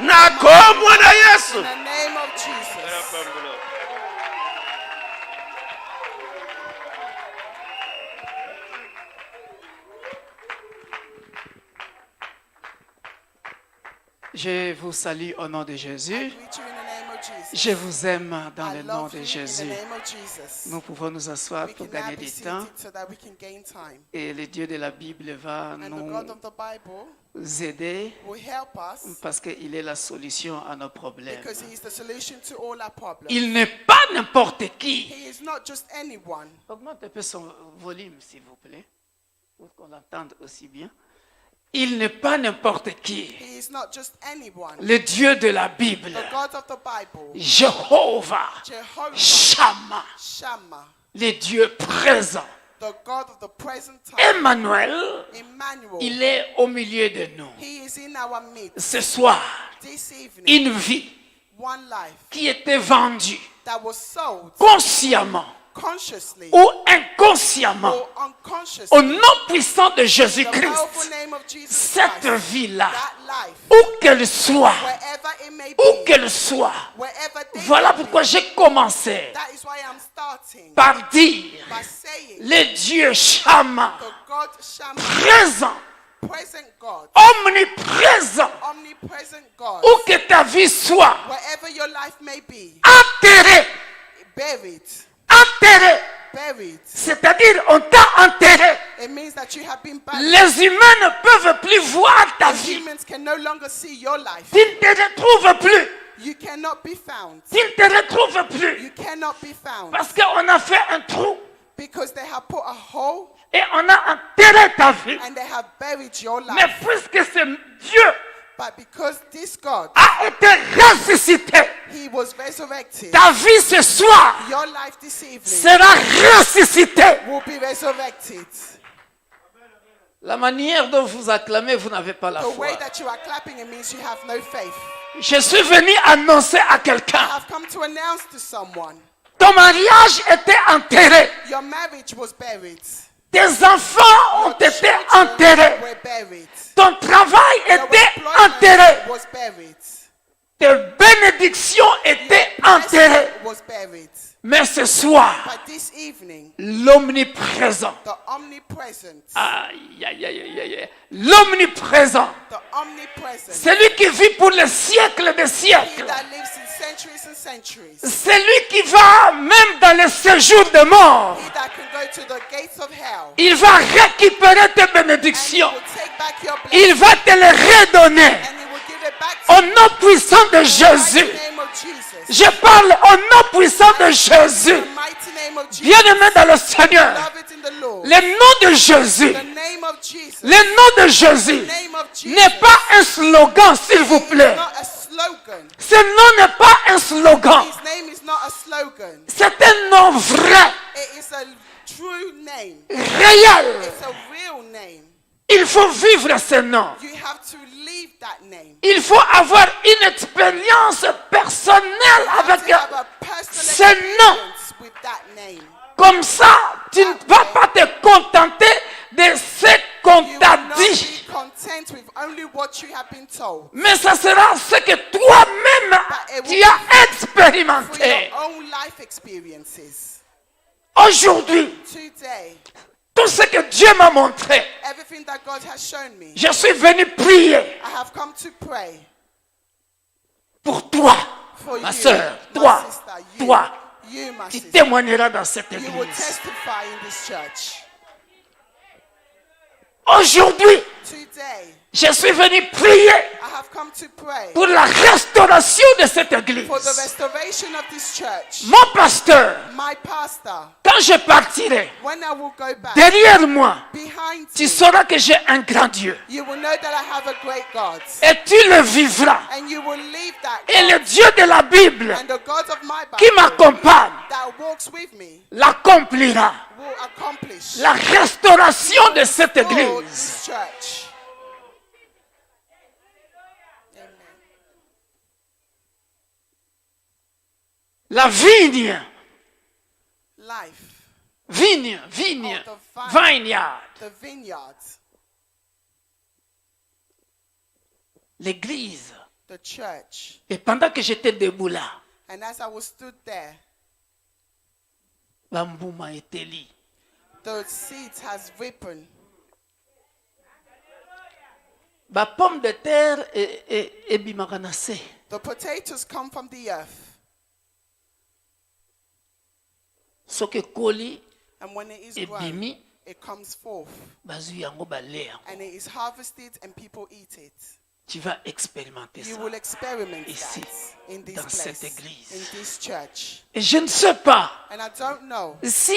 Na komwa na Yesu. In the name of Jesus. Je vous salue au nom de I Jésus. greet you in the name of Jesus. Je vous aime dans I le nom love de you in Jésus. the name of Jesus. Nous pouvons nous asseoir We pour can now gagner be du temps. seated so that we can gain time. Et le Dieu de la Bible va And the God nous of the Bible aider will help us parce qu'il est la solution à nos problèmes. because He is the solution to all our problems. Il n'est pas n'importe qui. He is not just anyone. Augmente un peu son volume, s'il vous plaît, pour qu'on l'entende aussi bien. Il n'est pas n'importe qui. He is not just anyone. Le Dieu de la Bible, The God of the Bible, Jéhovah, Jehovah, Shammah, Shammah, le Dieu présent. the God of the present time, Emmanuel, Emmanuel. il est au milieu de nous. He is in our midst Ce soir, this evening. une vie One life qui était vendue that was sold consciemment consciously ou inconsciemment or unconsciously. au nom puissant de The powerful Jésus-Christ. name of Jesus Cette Christ. vie-là, That life, où qu'elle soit, wherever it may où be, qu'elle soit, wherever they voilà may pourquoi be, j'ai commencé that is why I'm starting par dire by saying le Dieu Shammah, the God Shammah, présent, present God, omniprésent, omnipresent God, où que ta vie soit, wherever your life may be, enterré, buried, enterré, buried. c'est-à-dire on t'a enterré. It means that you have been buried. Les humains ne peuvent plus voir ta The vie. humans can no longer see your life. Tu ne te retrouves plus. You cannot be found. Tu ne te retrouves plus. You cannot be found Parce qu'on a fait un trou because they have put a hole et on a enterré ta vie. and they have buried your Mais life. puisque ce Dieu But because this God, a été ressuscité, He was resurrected, ta vie ce soir your life this evening sera ressuscitée. will be resurrected. La manière dont vous acclamez, vous n'avez pas la The foi. way that you are clapping, it means you have no faith. Je suis venu annoncer à I quelqu'un, have come to announce to someone, ton mariage était enterré. your marriage was buried. Tes enfants ont Your été children enterrés. were buried. Ton travail Your était employment enterré. was buried. Tes bénédictions étaient enterrées. Blessing was buried. Mais ce soir, But this evening, l'omniprésent, the omnipresent, aïe, aïe, aïe, aïe, aïe, l'omniprésent, the omnipresent, celui qui vit pour les siècles des He siècles, that lives in centuries and centuries, celui qui va même dans les séjours de mort, He that can go to the gates of hell, il va récupérer tes and He bénédictions, will take back your blessing, il va te les redonner and He will give it back to au you nom puissant de in the Jésus. mighty name of Jesus. Je parle au nom puissant de Jésus. In the mighty name of Jesus. Bien-aimé dans le Seigneur, Love it in the Lord. le nom de Jésus, The name of Jesus. le nom de Jésus The name of Jesus. n'est pas un slogan, s'il vous plaît. It's not a slogan. Ce nom n'est pas un slogan. His name is not a slogan. C'est un nom vrai, It is a true name. réel. It's a real name. Il faut vivre ce nom. You have to leave that name. Il faut avoir une expérience personnelle You have avec to have a ce personal nom. experience with that name. Comme ça, tu ne vas pas te contenter de ce qu'on You t'a will not dit. be content with only what you have been told. Mais ça sera ce que toi-même tu as For expérimenté. your own life experiences. Aujourd'hui, Today, tout ce que Dieu m'a montré, everything that God has shown me, je suis venu prier I have come to pray pour toi, for ma you, soeur, my toi, sister, toi. you, my Tu sister. témoigneras dans cette You will église. testify in this church. Aujourd'hui, Today, je suis venu prier I have come to pray pour la restauration de cette église. for the restoration of this church. Mon pasteur, My pastor, quand je partirai, when I will go back, derrière moi, behind tu you, sauras que j'ai un grand Dieu. you will know that I have a great God. Et tu le vivras. And you will leave that Et le God. Dieu de la Bible And the God of my qui Bible m'accompagne that walks with me l'accomplira. will accomplish La restauration de cette for église. this church. Amen. La vigne, Life, vigne, Oh, the vine. vineyard. the vineyard, L'église, the church. Et pendant que j'étais debout là, And as I was stood there, Bambouma était lit. the seeds has ripened. Ba pomme de terre et bimaranase. The potatoes come from the earth. Soke koli And when it is et grown, bimi, it comes forth. bazu yango balea. And it is harvested and people eat it. Tu vas expérimenter You ça. will experiment Ici, that in this dans cette place, église. in this church. Et je ne sais pas And I don't know si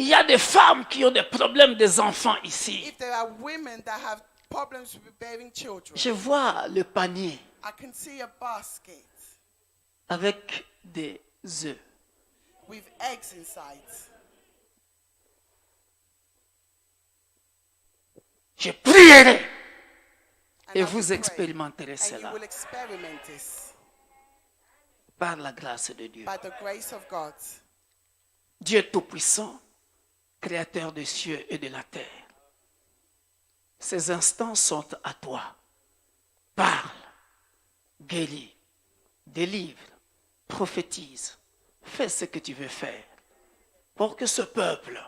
il y a des femmes qui ont des problèmes des enfants ici. if there are women that have problems with bearing children. Je vois le panier I can see a basket avec des œufs. with eggs inside. Je prierai And et I vous will pray, expérimenterez and you cela will experiment this par la grâce de Dieu. by the grace of God. Dieu Tout-Puissant, Créateur des cieux et de la terre. Ces instants sont à toi. Parle, guéris, délivre, prophétise. Fais ce que tu veux faire pour que ce peuple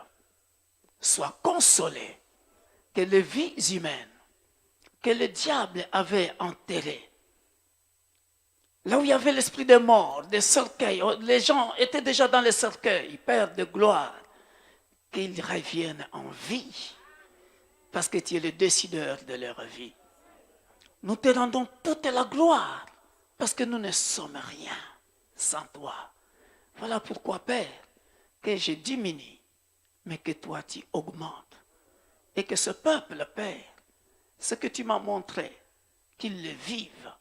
soit consolé que les vies humaines que le diable avait enterrées, là où il y avait l'esprit de mort, des cercueils, les gens étaient déjà dans les cercueils, Père de gloire, qu'ils reviennent en vie, parce que tu es le décideur de leur vie. Nous te rendons toute la gloire, parce que nous ne sommes rien sans toi. Voilà pourquoi, Père, que je diminue, mais que toi tu augmentes. Et que ce peuple, Père, ce que tu m'as montré, qu'il le vive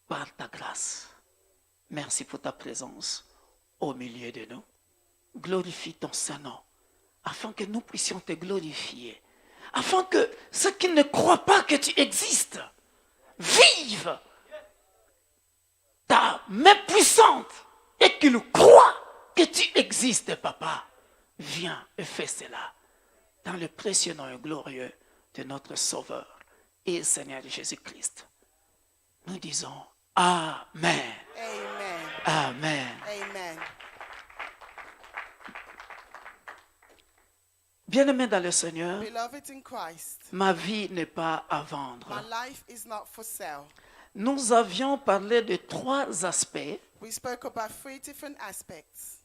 par ta grâce. Merci pour ta présence au milieu de nous. Glorifie ton Saint-Nom, afin que nous puissions te glorifier, afin que ceux qui ne croient pas que tu existes vivent ta main puissante et qu'ils croient que tu existes, Papa. Viens et fais cela dans le précieux nom et glorieux de notre Sauveur et Seigneur Jésus-Christ. Nous disons Amen. Amen. Amen. Amen. Bien-aimés dans le Seigneur, Beloved in Christ, ma vie n'est pas à vendre. my life is not for sale. Nous avions parlé de 3 aspects We spoke about 3 different aspects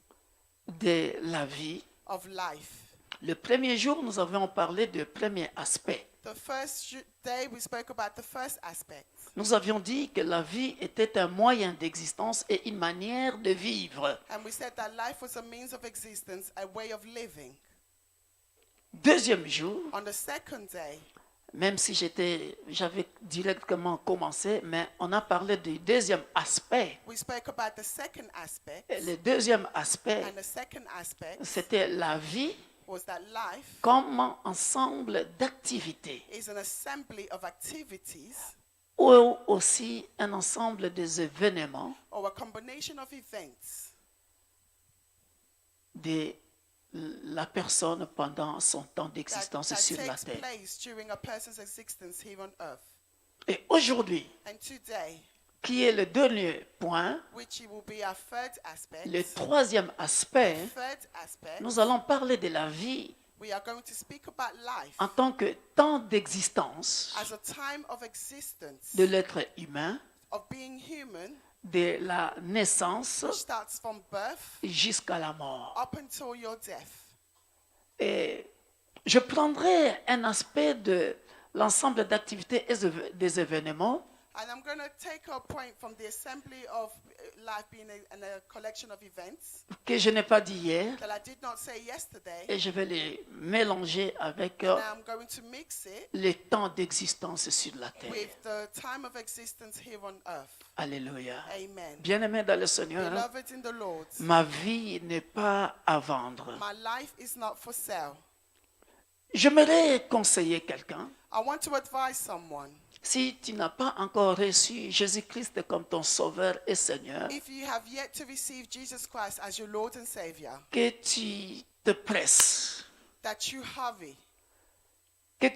de la vie. of life. Le premier jour, nous avions parlé du premier aspect. The first day we spoke about the first aspect. Nous avions dit que la vie était un moyen d'existence et une manière de vivre. And we said that life was a means of existence, a way of living. Deuxième jour, On the second day, même si j'avais directement commencé, mais on a parlé du deuxième aspect. we spoke about the second aspect. Et le deuxième aspect, And the second aspect c'était la vie was that life comme ensemble d'activités is an assembly of activities ou aussi un ensemble des événements or a combination of events de la personne pendant son temps that d'existence sur la takes terre. place during a person's existence here on earth. Et aujourd'hui, And today, qui est le dernier point, which will be our third aspect, le troisième aspect, third aspect, nous allons parler de la vie we are going to speak about life en tant que temps d'existence as a time of existence, de l'être humain, of being human, de la naissance which starts from birth jusqu'à la mort. up until your death. Et je prendrai un aspect de l'ensemble d'activités et des événements And I'm going to take a point from the assembly of life being a collection of events que je n'ai pas dit hier that I did not say yesterday. et je vais les mélanger avec Now I'm going to mix it les temps d'existence sur la terre. with the time of existence here on earth. Alléluia. Amen. Bien-aimé dans le Seigneur, Beloved in the Lord, ma vie n'est pas à vendre. my life is not for sale. J'aimerais conseiller quelqu'un. I want to advise someone. Si tu n'as pas encore reçu Jésus-Christ comme ton Sauveur et Seigneur, If you have yet to receive Jesus Christ as your Lord and Savior, que tu te presses, that you hurry, que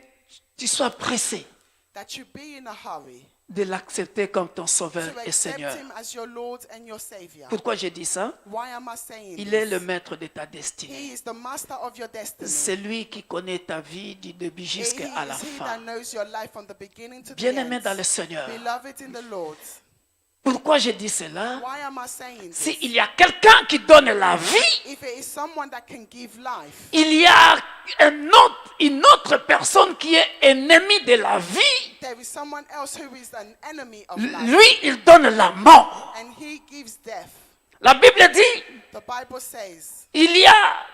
tu sois pressé that you be in a hurry de l'accepter comme ton sauveur to et accept Seigneur. him as your Lord and your Savior. Pourquoi j'ai dit ça? Why am I saying Il est this? le maître de ta destinée. He is the master of your destiny. C'est lui qui connaît ta vie du début He jusqu'à la is he fin. that knows your life from the beginning to the Bien-aimé end. dans le Seigneur. Beloved in the Lord. Pourquoi j'ai dit cela? Why am I saying this? S'il y a quelqu'un qui donne la vie, If it is someone that can give life, il y a une autre personne qui est ennemie de la vie. there is someone else who is an enemy of life, Lui, il donne la mort. and he gives death. La Bible dit, The Bible says il y a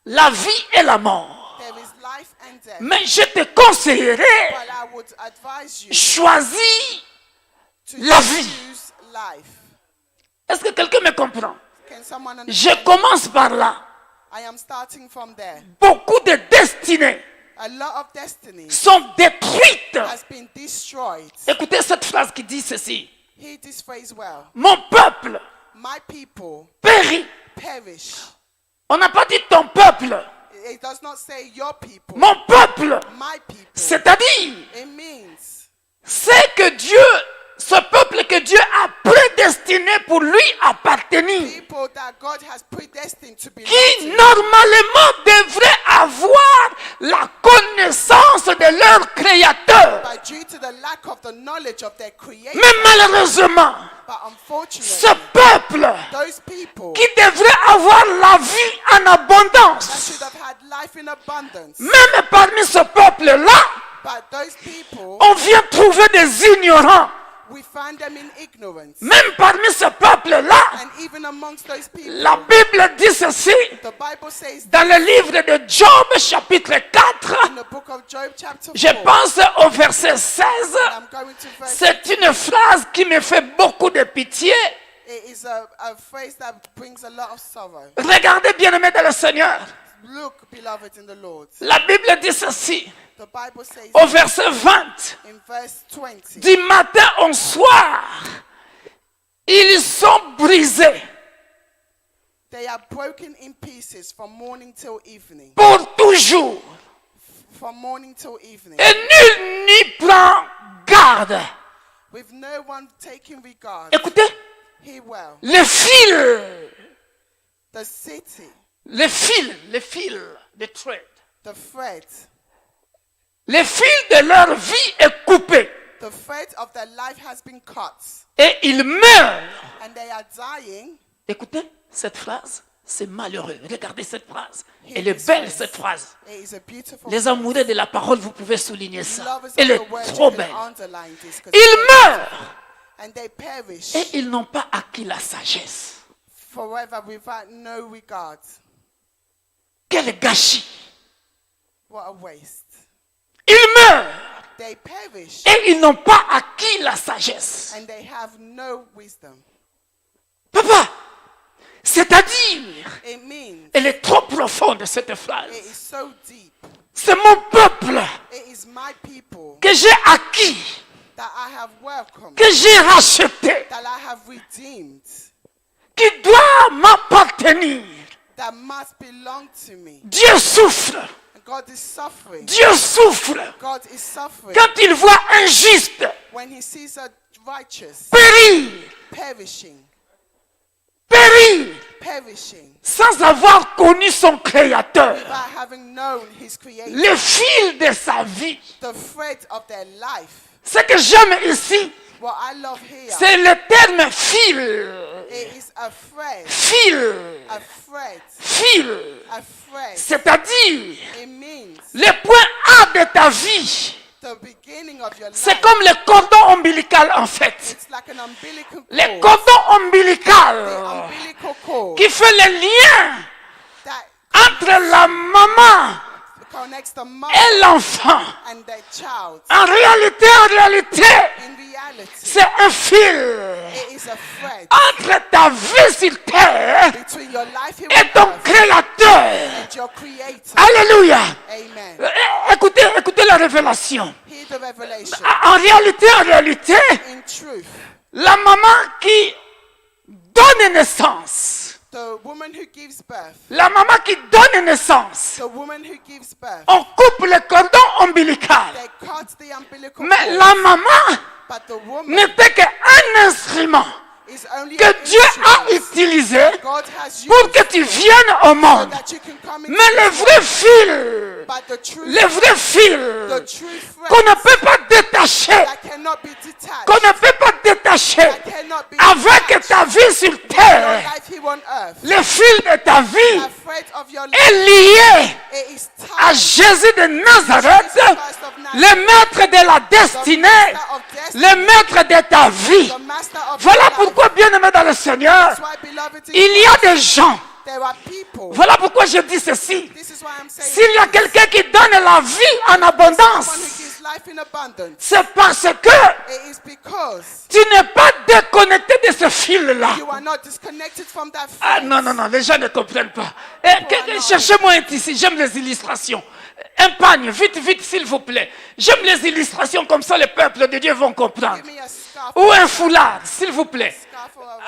la vie et la mort. there is life and death. Mais je te conseillerais, But I would advise you choisis to la vie. choose life. Est-ce que quelqu'un me comprend? Can someone Je understand? commence par là. I am starting from there. Beaucoup de destinées A lot of destiny sont détruites. has been destroyed. Écoutez cette phrase qui dit ceci. Hear this phrase well. Mon peuple My people périt. perish. On n'a pas dit ton peuple. It does not say your people. Mon peuple. My people. C'est-à-dire, It means c'est que Dieu, ce peuple que Dieu a prédestiné pour lui appartenir, people that God has predestined to be qui normalement devraient avoir la connaissance de leur Créateur. but due to the lack of the knowledge of their creator. Mais malheureusement, But ce unfortunately, peuple those people qui devrait avoir la vie en that abondance, should have had life in abundance, même parmi ce peuple-là, but those people, on vient trouver des ignorants. we find them in ignorance. Même parmi ce peuple-là, And even amongst those people, la Bible dit ceci, the Bible says dans le livre de Job, chapitre 4, in the book of Job chapter 4, je pense au verset 16, and I'm going to verse, c'est une phrase qui me fait beaucoup de pitié. it is a phrase that brings a lot of sorrow. Regardez, bien-aimés dans le Seigneur, Look, beloved in the Lord. la Bible dit ceci, The Bible says au verset 20, in verse 20, du matin au soir, ils sont brisés they are broken in pieces from morning till evening. pour toujours, From morning till evening. et nul n'y prend garde. With no one taking regard. Écoutez, Hear well. les fils, The city, les fils de thread, the thread, les fils de leur vie est coupé the thread of their life has been cut. et ils meurent. And they are dying. Écoutez, cette phrase, c'est malheureux. Regardez cette phrase. Elle est belle, cette phrase. It is a beautiful Les amoureux de la parole, vous pouvez souligner ça. lovers of Elle the est word, trop you belle. can underline this 'cause Ils it's very meurent beautiful. And they perish et ils n'ont pas acquis la sagesse. forever without no regard. Quel gâchis. What a waste. Ils meurent They perish et ils n'ont pas acquis la sagesse. and they have no wisdom. Papa, c'est-à-dire, It means elle est trop profonde cette phrase. it is so deep. C'est mon peuple It is my people que j'ai acquis, that I have welcomed, que j'ai racheté, that I have redeemed, qui doit m'appartenir. that must belong to me. Dieu souffre. And God is suffering. Dieu souffre God is suffering quand il voit un juste when he sees a righteous périr, perishing, sans avoir connu son Créateur. without having known his creator. Le fil de sa vie. The thread of their life. Ce que j'aime ici, What I love here, c'est le terme fil. it is a thread, Fil. a thread, Fil. a thread. C'est-à-dire, It means le point A de ta vie, the beginning of your c'est life. comme le cordon ombilical en fait. It's like an umbilical Le cord. cordon ombilical Umbilical cord qui fait le lien that entre la maman connects the mother et l'enfant. and their child. En réalité, In reality, c'est un fil it is a thread entre ta vie sur terre between your life here et on ton earth Créateur. and your creator. Alléluia. Amen. Écoutez la révélation. Hear the revelation. En réalité, In truth, la maman qui donne naissance the The woman who gives birth, la maman qui donne naissance, the woman who gives birth, on coupe le cordon ombilical. they cut the umbilical Mais cord, la maman but the woman n'était qu'un instrument is only que an Dieu a instrument utilisé God has pour used que tu viennes au so monde. that you can come into Mais le this vrai world. fil, But the true le vrai the fil true qu'on ne friends peut pas détacher, that cannot be detached, qu'on ne peut pas détacher that cannot be avec detached ta vie sur your terre. life here on earth, Le fil de ta vie the thread of your est life, lié it is à tied Jésus de Nazareth, le maître de la destinée, le maître de ta vie. the master of Voilà your life. pourquoi, bien-aimé dans le Seigneur, That's why, beloved in il y a Christ, des gens. there are people. Voilà pourquoi je dis ceci. This is why I'm saying S'il y a this. quelqu'un qui donne la vie en Someone who abondance, gives life in abundance, c'est parce que it is because tu n'es pas déconnecté de ce fil-là. you are not disconnected from that Ah thread. non, non, non, les gens ne comprennent pas. Cherchez-moi un ici, j'aime les illustrations. Un pagne, vite, vite, s'il vous plaît. J'aime les illustrations, comme ça les peuples de Dieu vont comprendre. Give me a scarf, Ou un foulard, s'il vous plaît. scarf or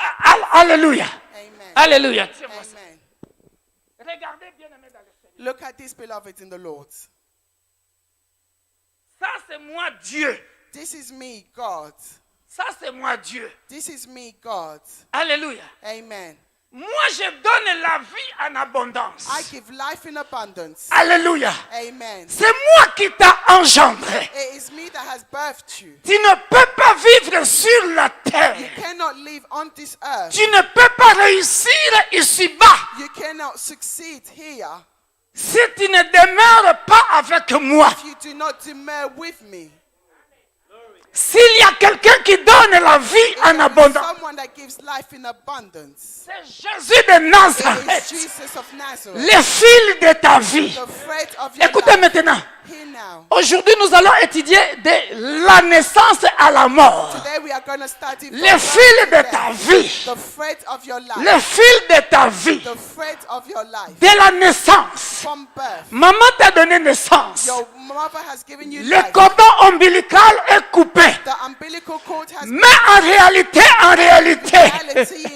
a- Alléluia. Amen. Alléluia. Tiens-moi ça. Amen. Regardez bien aimé dans le Seigneur. Look at this, beloved in the Lord. Ça, c'est moi Dieu. This is me, God. Ça, c'est moi Dieu. This is me, God. Alléluia. Amen. Moi, je donne la vie en abondance. I give life in abundance. Alléluia. Amen. C'est moi qui t'a engendré. It is me that has birthed you. Tu ne peux pas vivre sur la terre. You cannot live on this earth. Tu ne peux pas réussir ici-bas You cannot succeed here si tu ne demeures pas avec moi. if you do not demur with me. S'il y a quelqu'un qui donne la vie en There is abondance, someone that gives life in abundance. c'est Jésus de It is Nazareth, Jesus of Nazareth. le fil de ta vie. The thread of your Écoutez life. maintenant. Here now. Aujourd'hui, nous allons étudier de la naissance à la mort. Today we are going to study from Le birth fil to de death. ta vie. The thread of your life. Le fil de ta vie. The thread of your life. De la naissance. From birth. Maman t'a donné naissance. Your mother has given you Le life. cordon ombilical est coupé. The umbilical cord has Mais en réalité, Reality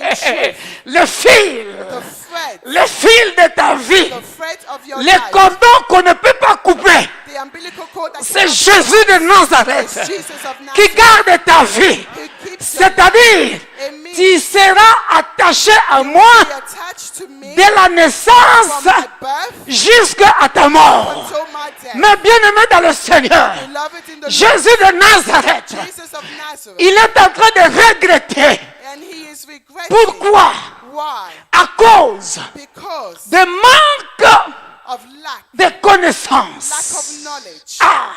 in truth. le fil, the thread. le fil de ta vie, The thread of your le life. cordon qu'on ne peut pas couper, The umbilical cord that c'est cannot Jésus de be Nazareth is Jesus of qui Nazareth. garde ta vie. Who keeps your C'est-à-dire, in me. tu seras attaché à moi Be attached to me de la from naissance my birth jusqu'à ta mort. until my death. Mais bien aimé dans le Seigneur, Beloved in the Jésus de Nazareth, Lord, Jesus of Nazareth. il est en train de regretter. And he is regretting. Pourquoi? Why? À cause Because de manque of lack de of connaissances. knowledge. Ah.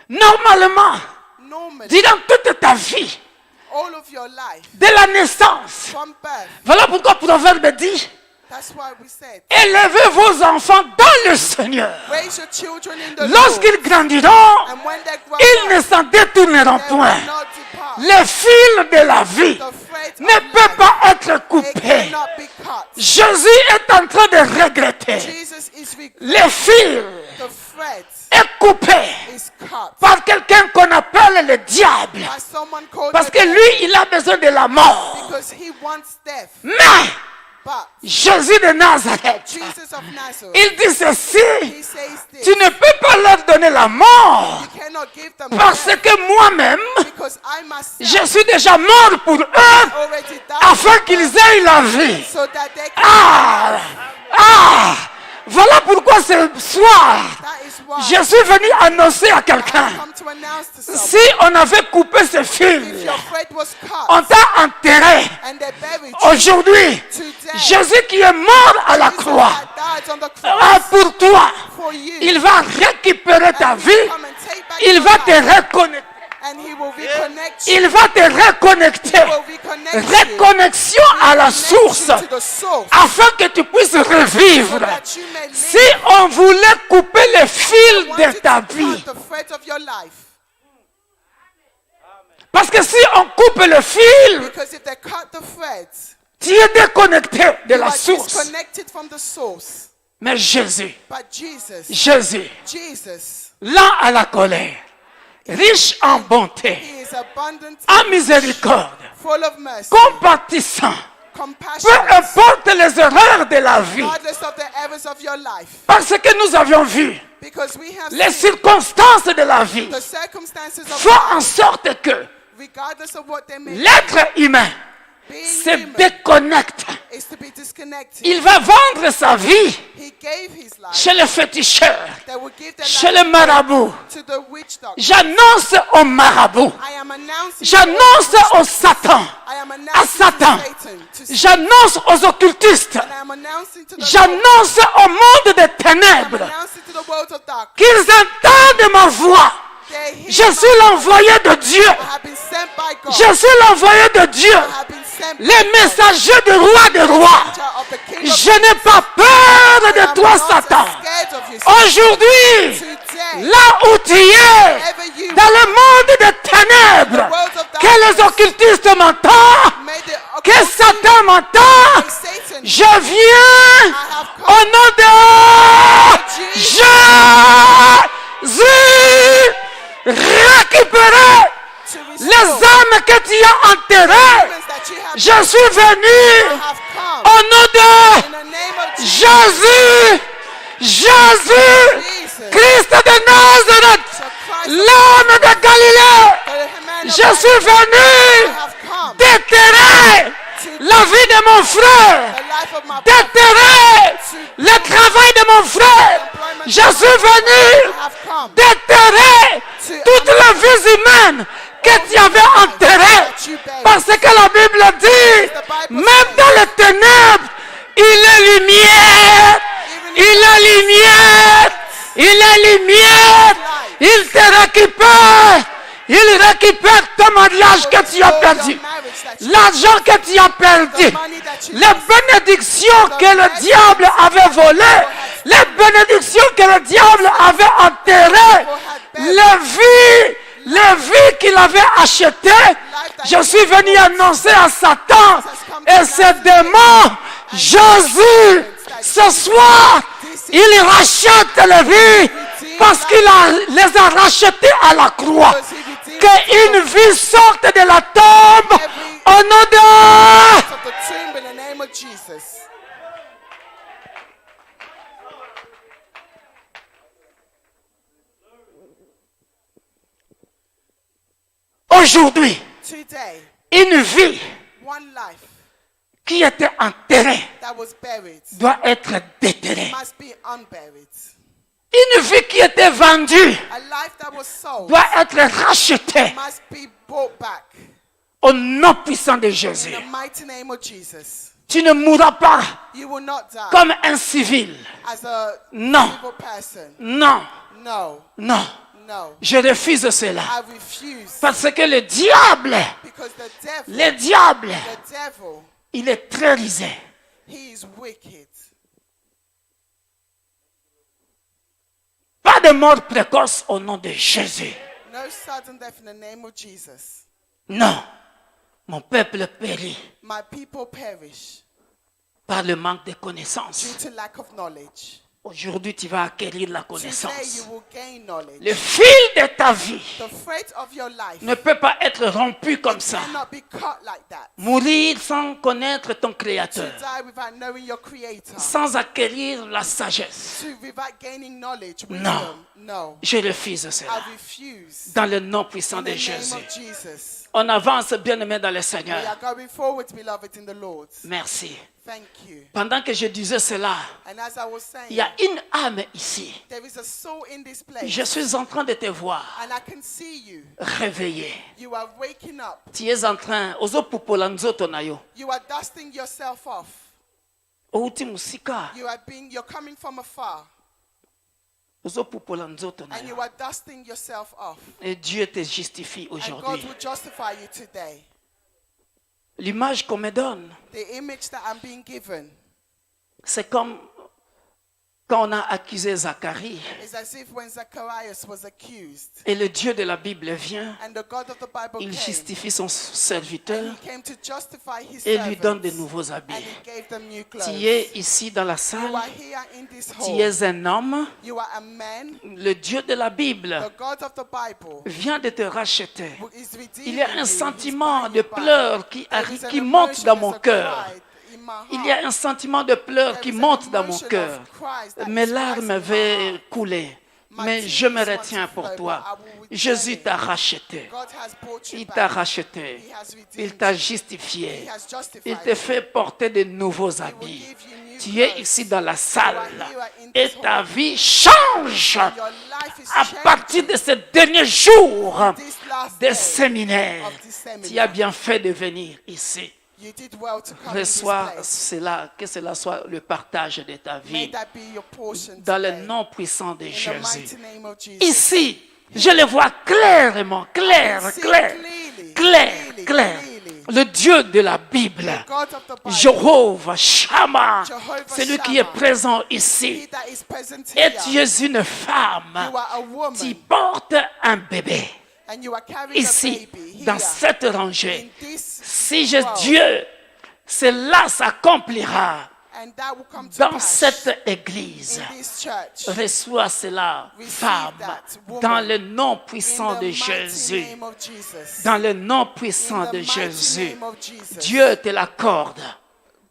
Normalement, Normally, durant toute ta vie, all of your life, de la naissance, from birth, voilà pourquoi Proverbe dit, that's why we said, élevez vos enfants dans le Seigneur. raise your children in the Lord. Lorsqu'ils grandiront, And when they grow ils ne up, s'en détourneront they point. will not depart. Le fil de la vie The thread ne of peut life, pas être it coupé. cannot be cut. Jésus est en train de regretter. Jesus is regretting. Le fil The thread est coupé is cut par quelqu'un qu'on appelle le diable. by someone called Parce the que devil, lui, il a besoin de la mort. because he wants death. Mais But Jésus de Nazareth, Jesus of Nazareth, il dit ceci, he says this. tu ne peux pas leur donner la mort You cannot give them parce death que moi-même, because I myself je suis déjà mort pour eux already died afin qu'ils aient la vie. so that they can Ah, ah, voilà pourquoi ce soir, That is why je suis venu annoncer à quelqu'un, I come to announce to someone, si on avait coupé ce if fil, your thread was on cut t'a enterré. and they buried you Aujourd'hui, today, Jésus qui est mort à la Jesus croix, that died on the ah, cross pour toi, for you, il va récupérer ta and he vie, will come and take back il your va te life, reconnecter, and he will reconnect you, il va te reconnecter. he will reconnect you, Reconnexion à la connect you source, to the source, afin que tu puisses so revivre. that you may live. Si on voulait couper le fil Want de you ta to vie, cut the thread of your life, parce que si on coupe le fil, because if they cut the thread, tu es déconnecté de you la are source. disconnected from the source. Mais Jésus, But Jesus, Jésus, Jesus, lent à la colère, riche en bonté, he is is abundant, à miséricorde, full of mercy, compatissant, peu compassionate, importe les erreurs de la vie. regardless of the errors of your life. Parce que nous avions vu, Because we have les seen circonstances de la vie the circumstances of font en life, sorte que regardless of what they may be, l'être humain being se human déconnecte. is to be disconnected. Il va vendre sa vie He gave his life. chez le féticheur, They will give their chez life le marabout. to the witch doctor. J'annonce au marabout, I am announcing j'annonce au Satan, I am à announcing Satan, to Satan, to Satan, j'annonce aux occultistes, and I am announcing to the j'annonce au monde des I am ténèbres announcing to the world of darkness. qu'ils entendent ma voix. They hear Je my suis l'envoyé de Dieu. I have been sent by God. Je suis l'envoyé de Dieu. I have been sent by Les God. messagers du roi des rois. Messenger of the King of Je n'ai pas peur I de am toi, not Satan. scared of you, Satan. Aujourd'hui, Today, là où tu es, wherever you dans le monde des ténèbres, que les occultistes m'entendent, may the que occultic Satan m'entend, and Satan, je viens I have au come nom de Jésus récupérer to les restore âmes que tu as enterrées. humans that you have Je suis venu I have come au nom de in the name of Jesus. Jésus, Christ de Nazareth, So Christ, l'homme de Galilée. the man of Je God, suis I venu have come déterrer la vie de mon frère, the life of my brother. déterrer le travail de mon frère. Je suis venu I have come déterrer toutes les vies humaines que tu avais enterrées. Parce que la Bible dit, même dans les ténèbres, il est lumière, il est lumière, il est lumière. Il te récupère, il récupère ton mariage que tu as perdu, l'argent que tu as perdu, les bénédictions que le diable avait volées, les bénédictions que le diable avait enterrées, les vies qu'il avait achetées. Je suis venu annoncer à Satan et ses démons, Jésus, ce soir, il rachète les vies parce qu'il les a rachetées à la croix. Qu'une vie sorte de la tombe au nom de... of the tomb in the name of Jesus. Aujourd'hui, Today, une vie one life qui était enterrée that was buried doit être déterrée. must be unburied. Une vie qui était vendue A life that was sold doit être rachetée must be brought back au nom puissant de in Jésus. the mighty name of Jesus. Tu ne mourras pas You will not die comme un civil. as a Non, evil person. non, No, non. no. Je refuse cela. I refuse. Parce que le diable, Because the devil, le devil, il est très rusé. he is wicked. Pas de mort précoce au nom de Jésus. No sudden death in the name of Jesus. Non, mon peuple périt My people perish par le manque de due connaissances. to lack of knowledge. Aujourd'hui, tu vas acquérir la Today connaissance. you will gain knowledge. Le fil de ta vie The thread of your life ne peut pas être rompu comme ça. cannot be cut like that. Mourir sans connaître ton To Créateur, die without knowing your Creator. sans acquérir la sagesse. Without gaining knowledge, No. wisdom. No. Je refuse I cela. refuse. Dans le nom puissant In de the Jésus. name of Jesus. On avance, bien-aimé dans le We Seigneur. are going forward, beloved, in the Lord. Merci. Thank you. Pendant que je disais cela, And as I was il saying, y a une âme ici. there is a soul in this place. Je suis en train de te voir And I can see you. réveillé. You are waking up. Tu es en train, ozopupola nzoto na yo. You are dusting yourself off. Outi musika, You're coming from afar. ozopupola nzoto na And you yo. are dusting yourself off. Et Dieu te justifie And God aujourd'hui. will justify you today. L'image qu'on me donne, The image that I'm being given, c'est comme Quand on a accusé Zacharie It's as if when Zacharias was accused, et le Dieu de la Bible vient, and the God of the Bible il came, justifie son and serviteur he came to justify his et lui donne de servants, nouveaux and habits. he gave them new Tu clothes. es ici dans la You salle, are here in this tu hall. es un homme, You are a man. le Dieu de la Bible The God of the Bible vient de te racheter. who is redeeming Il y a you. un He's sentiment buying de you back. pleurs qui There is an monte emotion, dans there's mon a cœur. cry in my heart. Il y a un sentiment de pleurs qui There is an monte dans mon emotion cœur. of cries that Mes is larmes rising in my veulent heart. couler, My mais tears je me want to retiens pour flow, toi. but I will return Jésus it. t'a racheté. God has bought you Il back. t'a racheté. He has redeemed Il t'a you. justifié. He has justified Il te you. fait porter de nouveaux He will habits. give you new Tu es clothes. ici dans la You salle are here in et this ta hall. vie change And your life is à changing. partir de ce dernier jour This last des day séminaires. of this seminar. Tu as bien fait de venir ici. You did well to come in this Reçois place. cela, que cela soit le partage de ta May vie that be your portion dans le today. nom puissant de In the Jésus. mighty name of Jesus. Ici, je le vois clairement, clair, See clair, clearly, clair, clearly, clair. clearly. Le Dieu de la Bible, The God of the Bible. Jéhovah, Shammah, Jehovah celui qui est Shammah. présent He ici. that is present Et here. tu es une femme You are a woman. qui porte un bébé. And you are carrying Ici, a baby dans here. cette rangée. In this Si world. Dieu, cela s'accomplira And that will come to dans pass cette église. in this church. Reçois cela, Receive femme, that, woman. dans le nom In puissant the de mighty Jésus. name of Jesus. Dans le nom In puissant the de mighty Jésus. name of Jesus. Dieu te l'accorde.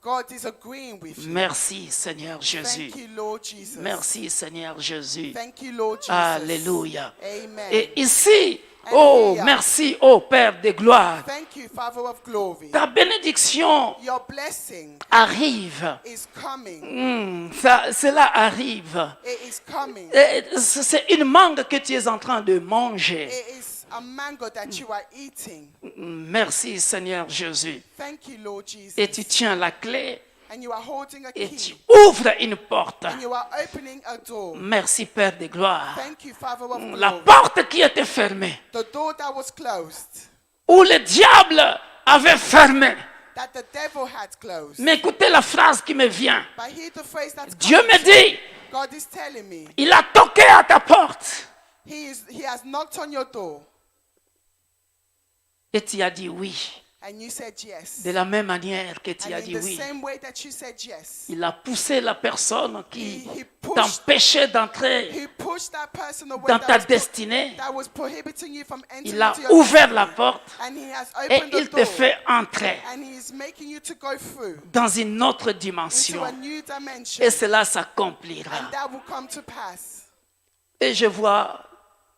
God is agreeing with you. Merci, Seigneur Jésus. Thank you, Lord Jesus. Merci, Seigneur Jésus. Thank you, Lord Jesus. Alléluia. Amen. Et ici, oh, merci, oh Père de gloire. Thank you, Father of glory. Ta bénédiction Your blessing arrive. is coming. Cela arrive. It is coming. Et c'est une mangue que tu es en train de manger. It is a mango that you are eating. Merci, Seigneur Jésus. Thank you, Lord Jesus. Et tu tiens la clé And you are holding a et tu key. ouvres une porte. And you are opening a door. Merci, Père de gloire. Thank you, Father of La glory. porte qui était fermée, The door that was closed, où le diable avait fermé. that the devil had closed. Mais écoutez la phrase qui me vient. But hear the phrase that's Dieu coming me to dit, God is telling me, il a toqué à ta porte. He has knocked on your door. Et tu as dit oui. And you said yes. De la même manière que tu And as in dit the oui. same way that you said yes, Il a poussé la personne qui He pushed- t'empêchait d'entrer He pushed that person away dans ta that destinée. was prohibiting you from entering Il a into your ouvert destiny. la porte And He has et opened the il te door. fait entrer And He is making you to go through dans une autre into dimension. a new dimension. Et cela s'accomplira. And that will come to pass. Et je vois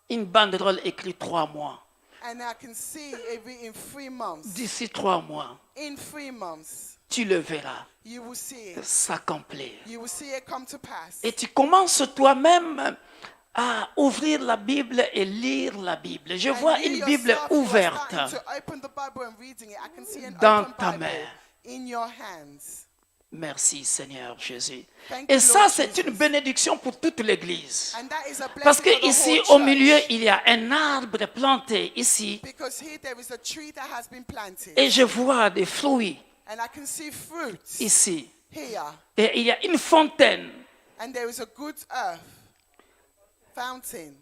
une banderole écrite 3 mois. And I can see it in 3 months. D'ici 3 mois, In 3 months, tu le verras you will see it. s'accomplir. You will see it come to pass. Et tu commences toi-même à ouvrir la Bible et lire la Bible. Je And vois you une Bible yourself, you are ouverte starting to open the Bible and reading it. I can see an dans open ta Bible main. in your hands. Merci Seigneur Jésus. Thank Et you, ça, Lord c'est Jesus. une bénédiction pour toute l'Église. And that is a blessing Parce que for the ici, whole au milieu, church. il y a un arbre planté ici. Because here there is a tree that has been planted. Et je vois des fruits And I can see fruits ici. here. Et il y a une fontaine. And there is a good earth fountain.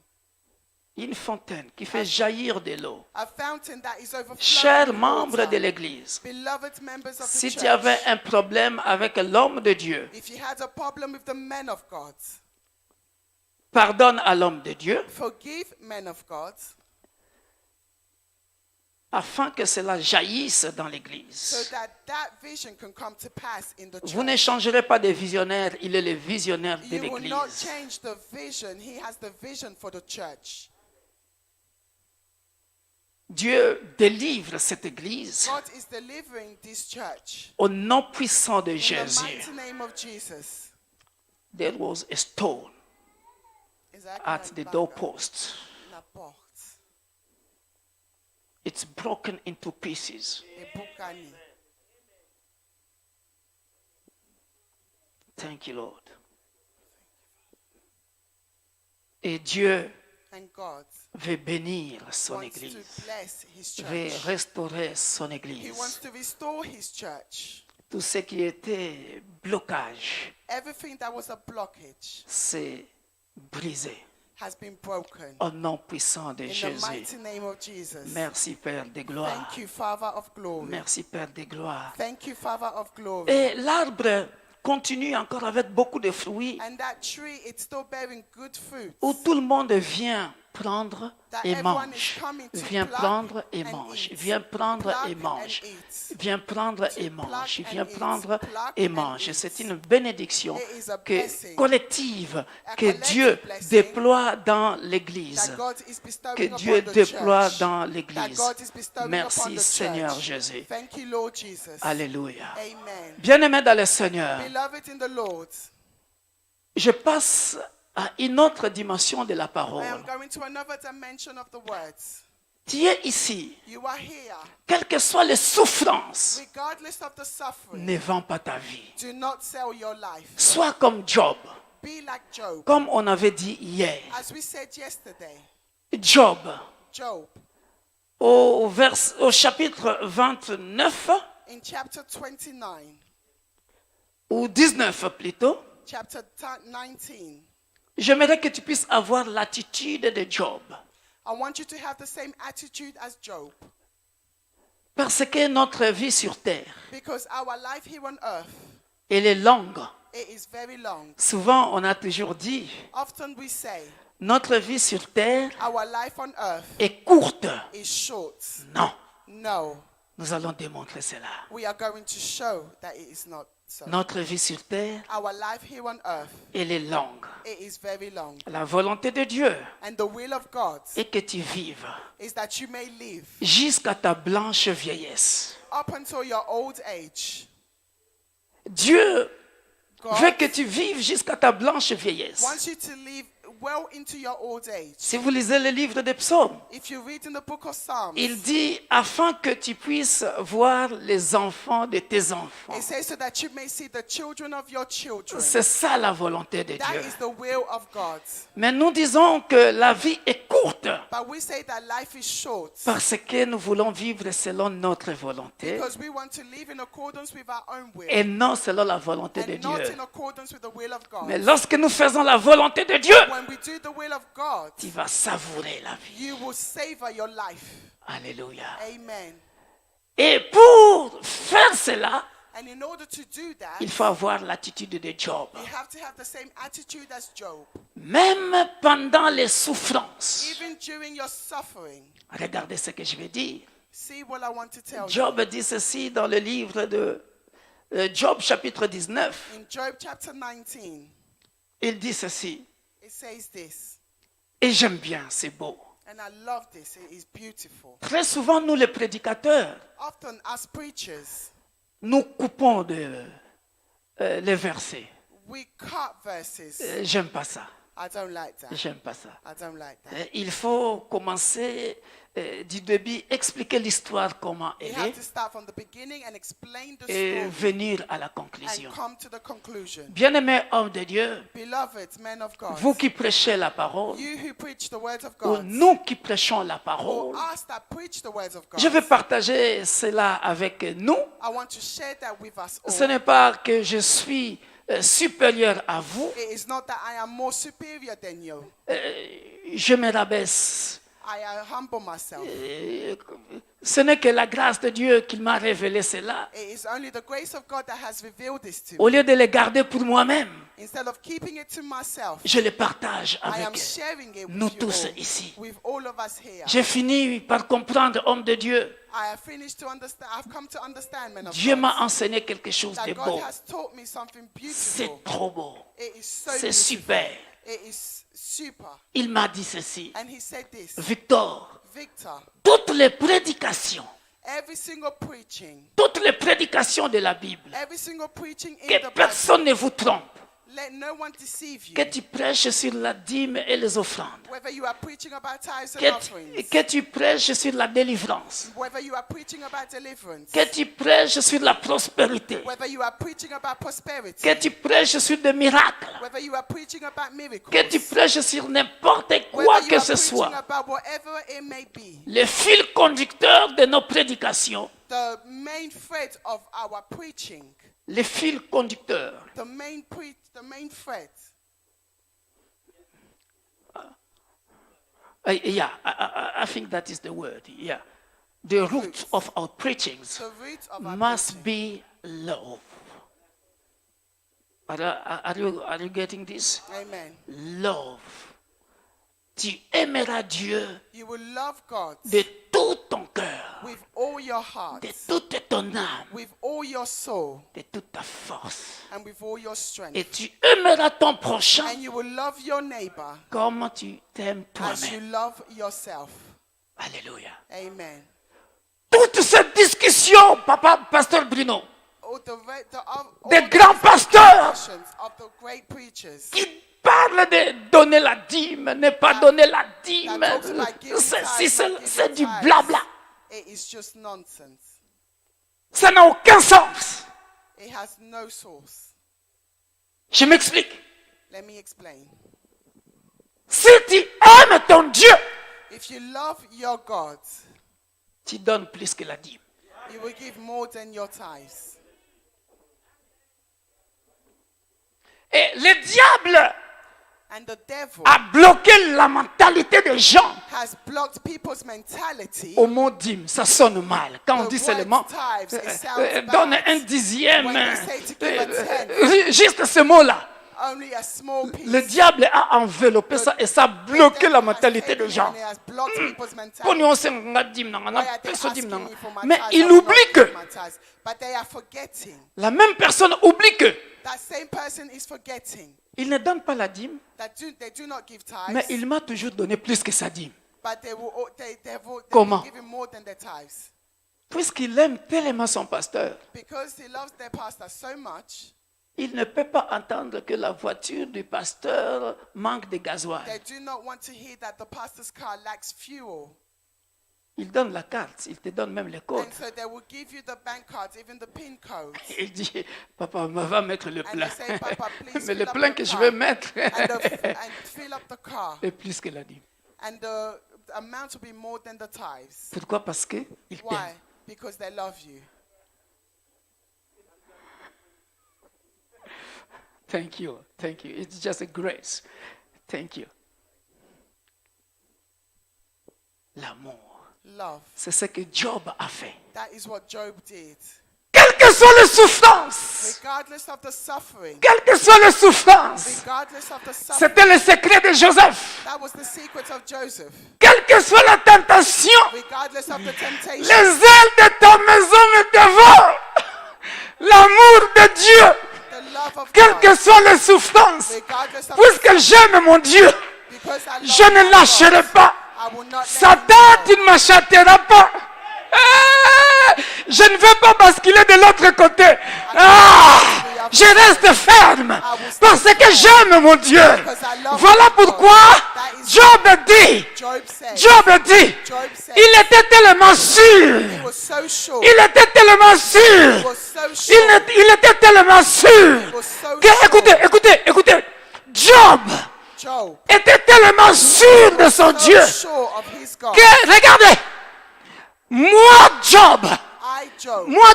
Une fontaine qui fait jaillir de l'eau. A fountain that is overflowing Chers with membres water. de l'Église, Beloved members of the si tu church, avais un problème avec l'homme de Dieu, if you had a problem with the men of God, pardonne à l'homme de Dieu forgive men of God afin que cela jaillisse dans so l'Église. that that vision can come to pass in the Vous ne church. changerez pas de visionnaire, il est le visionnaire de You will not l'Église. change the vision. He has the vision for the church. Dieu délivre cette Église God is delivering this church. au nom puissant de In the Jésus. mighty name of Jesus. There was a stone Exactly at like the that, doorpost. la porte. It's broken into pieces. Ebukani. Thank you, Lord. Et Dieu And God veut bénir son wants Église, to bless his veut church. restaurer son He wants Église. to restore his church. Tout ce qui était blocage, Everything that was a blockage c'est brisé. has been broken. Au nom puissant de In the Jésus. mighty name of Jesus. Merci Père de gloire. Thank you, Father of glory. Merci Père de gloire. Thank you, Father of glory. Et l'arbre continue encore avec beaucoup de fruits And that tree, it's still bearing good fruits. où tout le monde vient prendre That et everyone mange. is coming to Viens pluck prendre et and mange. eat. Viens prendre et Pluck mange. and eat. Viens prendre et pluck mange. and Viens eat. prendre Pluck et and mange. eat. C'est une bénédiction It is a que, blessing. collective A que collective Dieu blessing déploie dans l'Église. That God is bestowing Que upon Dieu the déploie church. dans That l'Église. God is bestowing upon Merci the Seigneur church. Jésus. Thank you, Lord Jesus. Alléluia. Amen. Bien-aimés dans le Seigneur, Beloved in the Lord, je passe à une autre dimension de la I parole. am going to another dimension of the words. Tu es ici, You are here, quelles que soient les souffrances, regardless of the suffering. ne vends pas ta vie. Do not sell your life. Sois comme Job, Be like Job. comme on avait dit hier. As we said yesterday, Job, Job, au chapitre 29, in chapter 29, ou 19 plutôt, chapter 19, j'aimerais que tu puisses avoir l'attitude de Job. I want you to have the same attitude as Job. Parce que notre vie sur terre, Because our life here on earth, elle est longue. it is very long. Souvent, on a toujours dit, Often we say, notre vie sur terre our life on earth est courte. is short. Non, No, nous allons démontrer cela. we are going to show that it is not so. Notre vie sur terre, Our life here on earth, elle est longue. it is very long. La volonté de Dieu And the will of God est que tu vives is that you may live jusqu'à ta blanche vieillesse. up until your old age. Dieu God veut que tu vives jusqu'à ta blanche vieillesse. wants you to live well into your old age. Si vous lisez le livre des psaumes, If you read in the book of Psalms, il dit afin que tu puisses voir les enfants de tes enfants. it says so that you may see the children of your children. C'est ça la volonté de That Dieu. is the will of God. Mais nous disons que la vie est courte But we say that life is short parce que nous voulons vivre selon notre volonté because we want to live in accordance with our own will et non selon la volonté de and not Dieu. in accordance with the will of God. Mais lorsque nous faisons la volonté de Dieu, When we do the will of God, tu vas savourer la vie. you will savor your life. Alléluia. Amen. Et pour faire cela, And in order to do that, il faut avoir l'attitude de Job. you have to have the same attitude as Job. Même pendant les souffrances. Even during your suffering, Regardez ce que je vais dire. see what I want to tell you. Job dit ceci dans le livre de Job chapitre 19. In Job chapter 19, Il dit ceci. it says this, Et j'aime bien, c'est beau. and I love this, it is beautiful. Très souvent, nous les prédicateurs, Often as preachers, nous coupons les versets. we cut verses. J'aime pas ça. I don't like that. J'aime pas ça. I don't like that. Il faut commencer du début, expliquer l'histoire comment You elle have est to start from the beginning and explain the et story venir à la and conclusion. come to the conclusion. Bien-aimés hommes de Dieu, Beloved men of God, vous qui prêchez la parole, you who preach the words of ou God, nous qui prêchons la or parole, us that preach the words of God, je vais partager cela avec nous. I want to share that with us Ce all. n'est pas que je suis supérieur à vous. It is not that I am more superior than you. Je me rabaisse. I humble myself. Ce n'est que la grâce de Dieu qui m'a révélé cela. It is only the grace of God that has revealed this to Au me. lieu de les garder pour moi-même, Instead of keeping it to myself, je les partage I am avec sharing it nous with you tous all, ici. with all of us here. J'ai fini par comprendre, homme de Dieu, I have finished to understand. I've come to understand, men of Dieu God, m'a enseigné quelque chose de that God beau. has taught me something beautiful. C'est trop beau. It is so C'est beautiful. super. It is super. Il m'a dit ceci. And he said this, Victor, Victor, toutes les prédications, every single preaching de la Bible, in the que Bible, personne ne vous trompe, let no one deceive you. que tu prêches sur la dîme et les offrandes, Whether you are preaching about tithes and que offerings, tu prêches sur la délivrance, whether you are preaching about deliverance, que tu prêches sur la prospérité, whether you are preaching about prosperity, que tu prêches sur des miracles, whether you are preaching about miracles, que tu prêches sur n'importe quoi whether you que are ce preaching soit. about whatever it may be, Le fil conducteur de nos prédications, the main thread of our preaching les fils conducteurs. the main thread. Yeah, I think that is the word. Yeah. The root of our preachings The root of our must preaching. be love. Are you getting this? Amen. Love. Tu aimeras Dieu You will love God de tout ton cœur, with all your heart, de toute ton âme, with all your soul, de toute ta force. and with all your strength. Et tu aimeras ton prochain And you will love your neighbor comme tu t'aimes as you toi-même. love yourself. Alléluia. Amen. Toute cette discussion, papa, pasteur Bruno, All des the grands pasteurs discussions of the great preachers qui parlent de donner la dîme, ne pas donner la dîme, that talks about giving tithes, c'est not du giving blabla. tithes, it is just nonsense. Ça n'a aucun sens. It has no source. Je m'explique. Let me explain. Si tu aimes ton Dieu, If you love your God, tu donnes plus que la dîme. you will give more than your tithes. Et le diable And the devil a bloqué la mentalité des gens has blocked people's mentality. au mot dîme. Ça sonne mal. Quand on The dit word seulement, tithes, it sounds donne bad. un dixième, When they say to give a tenth. juste ce mot-là. Only a small piece. Le diable a enveloppé ça et ça a bloqué la mentalité des gens. Mais il oublie que But they are forgetting. la même personne oublie que That same person is forgetting il ne donne pas la dîme, that they do not give mais tithes, il m'a toujours donné plus que sa dîme. but they will Comment? give him more than their tithes. Puisqu'il aime tellement son pasteur, Because he loves their pastor so much, il ne peut pas entendre que la voiture du pasteur manque de gasoil. they do not want to hear that the pastor's car lacks fuel. Il donne la carte, il te donne même les codes. And so they will give you the bank cards, even the PIN codes. Il dit, papa, on va mettre le And plein. they say, Papa, please Mais le fill up plein the que je car. vais mettre And fill up the car. est plus que la dîme. And the amount will be more than the tithes. Pourquoi? Parce qu'il Why? t'aime. Because they love you. Thank you. Thank you. It's just a grace. Thank you. L'amour, Love. c'est ce que Job a fait. That is what Job did. Quelles que soient les souffrances, Regardless of the suffering. quelles que soient les souffrances, Regardless of the suffering. c'était le secret de Joseph. That was the secret of Joseph. Quelle que soit la tentation, Regardless of the temptation. les ailes de ta maison me dévorent. L'amour de Dieu, The love of quelles que God. soient les souffrances, Regardless of puisque j'aime mon Dieu, because I love je ne my lâcherai God, pas. I will not let Satan, him tu ne m'achèteras pas. Je ne vais pas basculer de l'autre côté. Je reste ferme parce que j'aime mon Dieu. Voilà pourquoi Job dit, Job said. Job dit, Job said. il était tellement sûr. He was so sure. Il était tellement sûr. He was so sure. Il était tellement sûr. was so Que, sure. écoutez. Job Job. était tellement sûr de son So Dieu sure of his God. que, regardez, moi Job,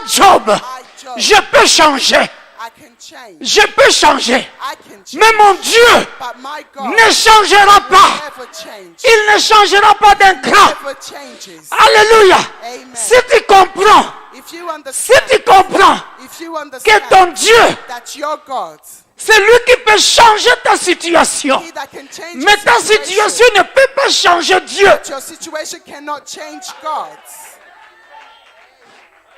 Job. je peux changer. I can change. Je peux changer. I can change. Mais mon Dieu But my God ne changera pas. never change. Il ne changera pas d'un cran. Never changes. Alléluia. Amen. Si tu comprends, If you si understand, tu comprends if you que understand ton Dieu, that your God, c'est lui qui peut changer ta situation. He that can change Mais your ta situation ne peut pas changer Dieu. your situation cannot change God.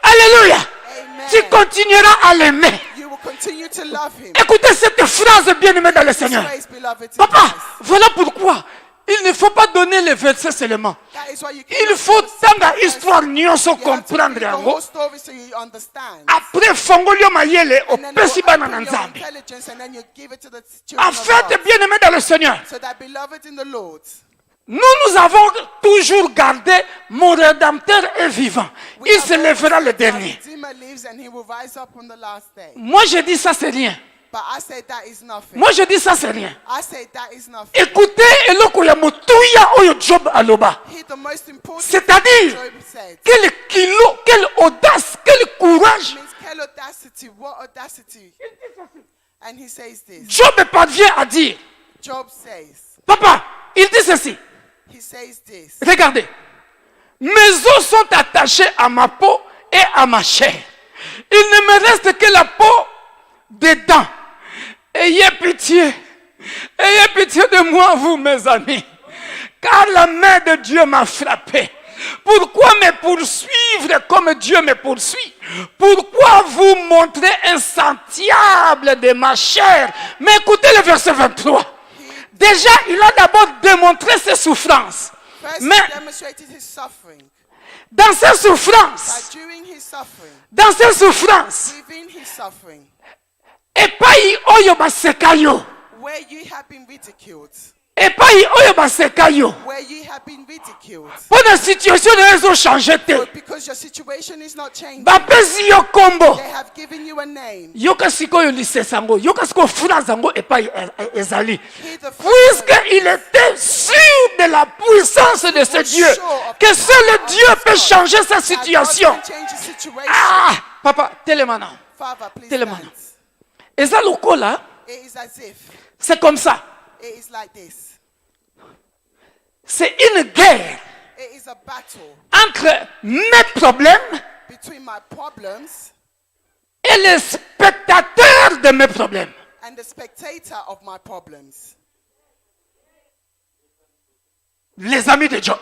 Alléluia. Amen. Tu continueras à l'aimer. You will continue to love Him. Écoutez cette phrase bien-aimée dans le Seigneur. Praise, beloved, in Papa, Christ. voilà pourquoi il ne faut pas donner les versets seulement. That is why you Il cannot faut just tanga say histoire nyonso you have to read comprendre the yango. whole story so you understand. Après fongolio mayele And then opesi you bana open na your nzambe. intelligence and then you give it to the children En of fait, God. bien-aimé dans le Seigneur, So that beloved in the Lord, nous avons toujours gardé mon Rédempteur est vivant. we Il have se lèvera le always said that dernier. Redeemer lives and He will rise up on the last day. Moi, je dis ça, c'est rien. But I say that is nothing. Moi, je dis ça, c'est rien. I say that is nothing. Écoutez, eloko ya motuya oyo Job aloba. He, the most important C'est-à-dire, Job said, quel kilo, quelle audace, quel courage Quelle audacity, what audacity. And he says this. Job parvient à dire, Job says, papa, il dit ceci. he says this. Regardez, mes os sont attachés à ma peau et à ma chair. Il ne me reste que la peau dedans. Ayez pitié de moi, vous mes amis, car la main de Dieu m'a frappé. Pourquoi me poursuivre comme Dieu me poursuit? Pourquoi vous montrer insatiable de ma chair? Mais écoutez le verset 23. Déjà, il a d'abord démontré ses souffrances. First, Mais he demonstrated his suffering. dans ses souffrances, By during his suffering, dans ses souffrances, within his suffering, epai oyo baseka yo, where you have been ridiculed, epai oyo baseka yo, where you have been ridiculed, mpona situation na ezo changer te, but because your situation is not changing, bapesi yo kombo. they have given you a name. Yoka sikoyo lisesa yango, yoka sikoyo phrase yango epai ezali. He the Puisqu'il était sûr de la puissance de ce Dieu, que seul Dieu peut changer sa situation. God can change the situation. Ah, papa, télémana. Father, please Télémana. stand. Eza lokola, It is as if, c'est comme ça. it is like this. C'est une guerre It is a battle entre mes problèmes between my problems et les spectateurs de mes problèmes. and the spectator of my problems. Les amis de Job.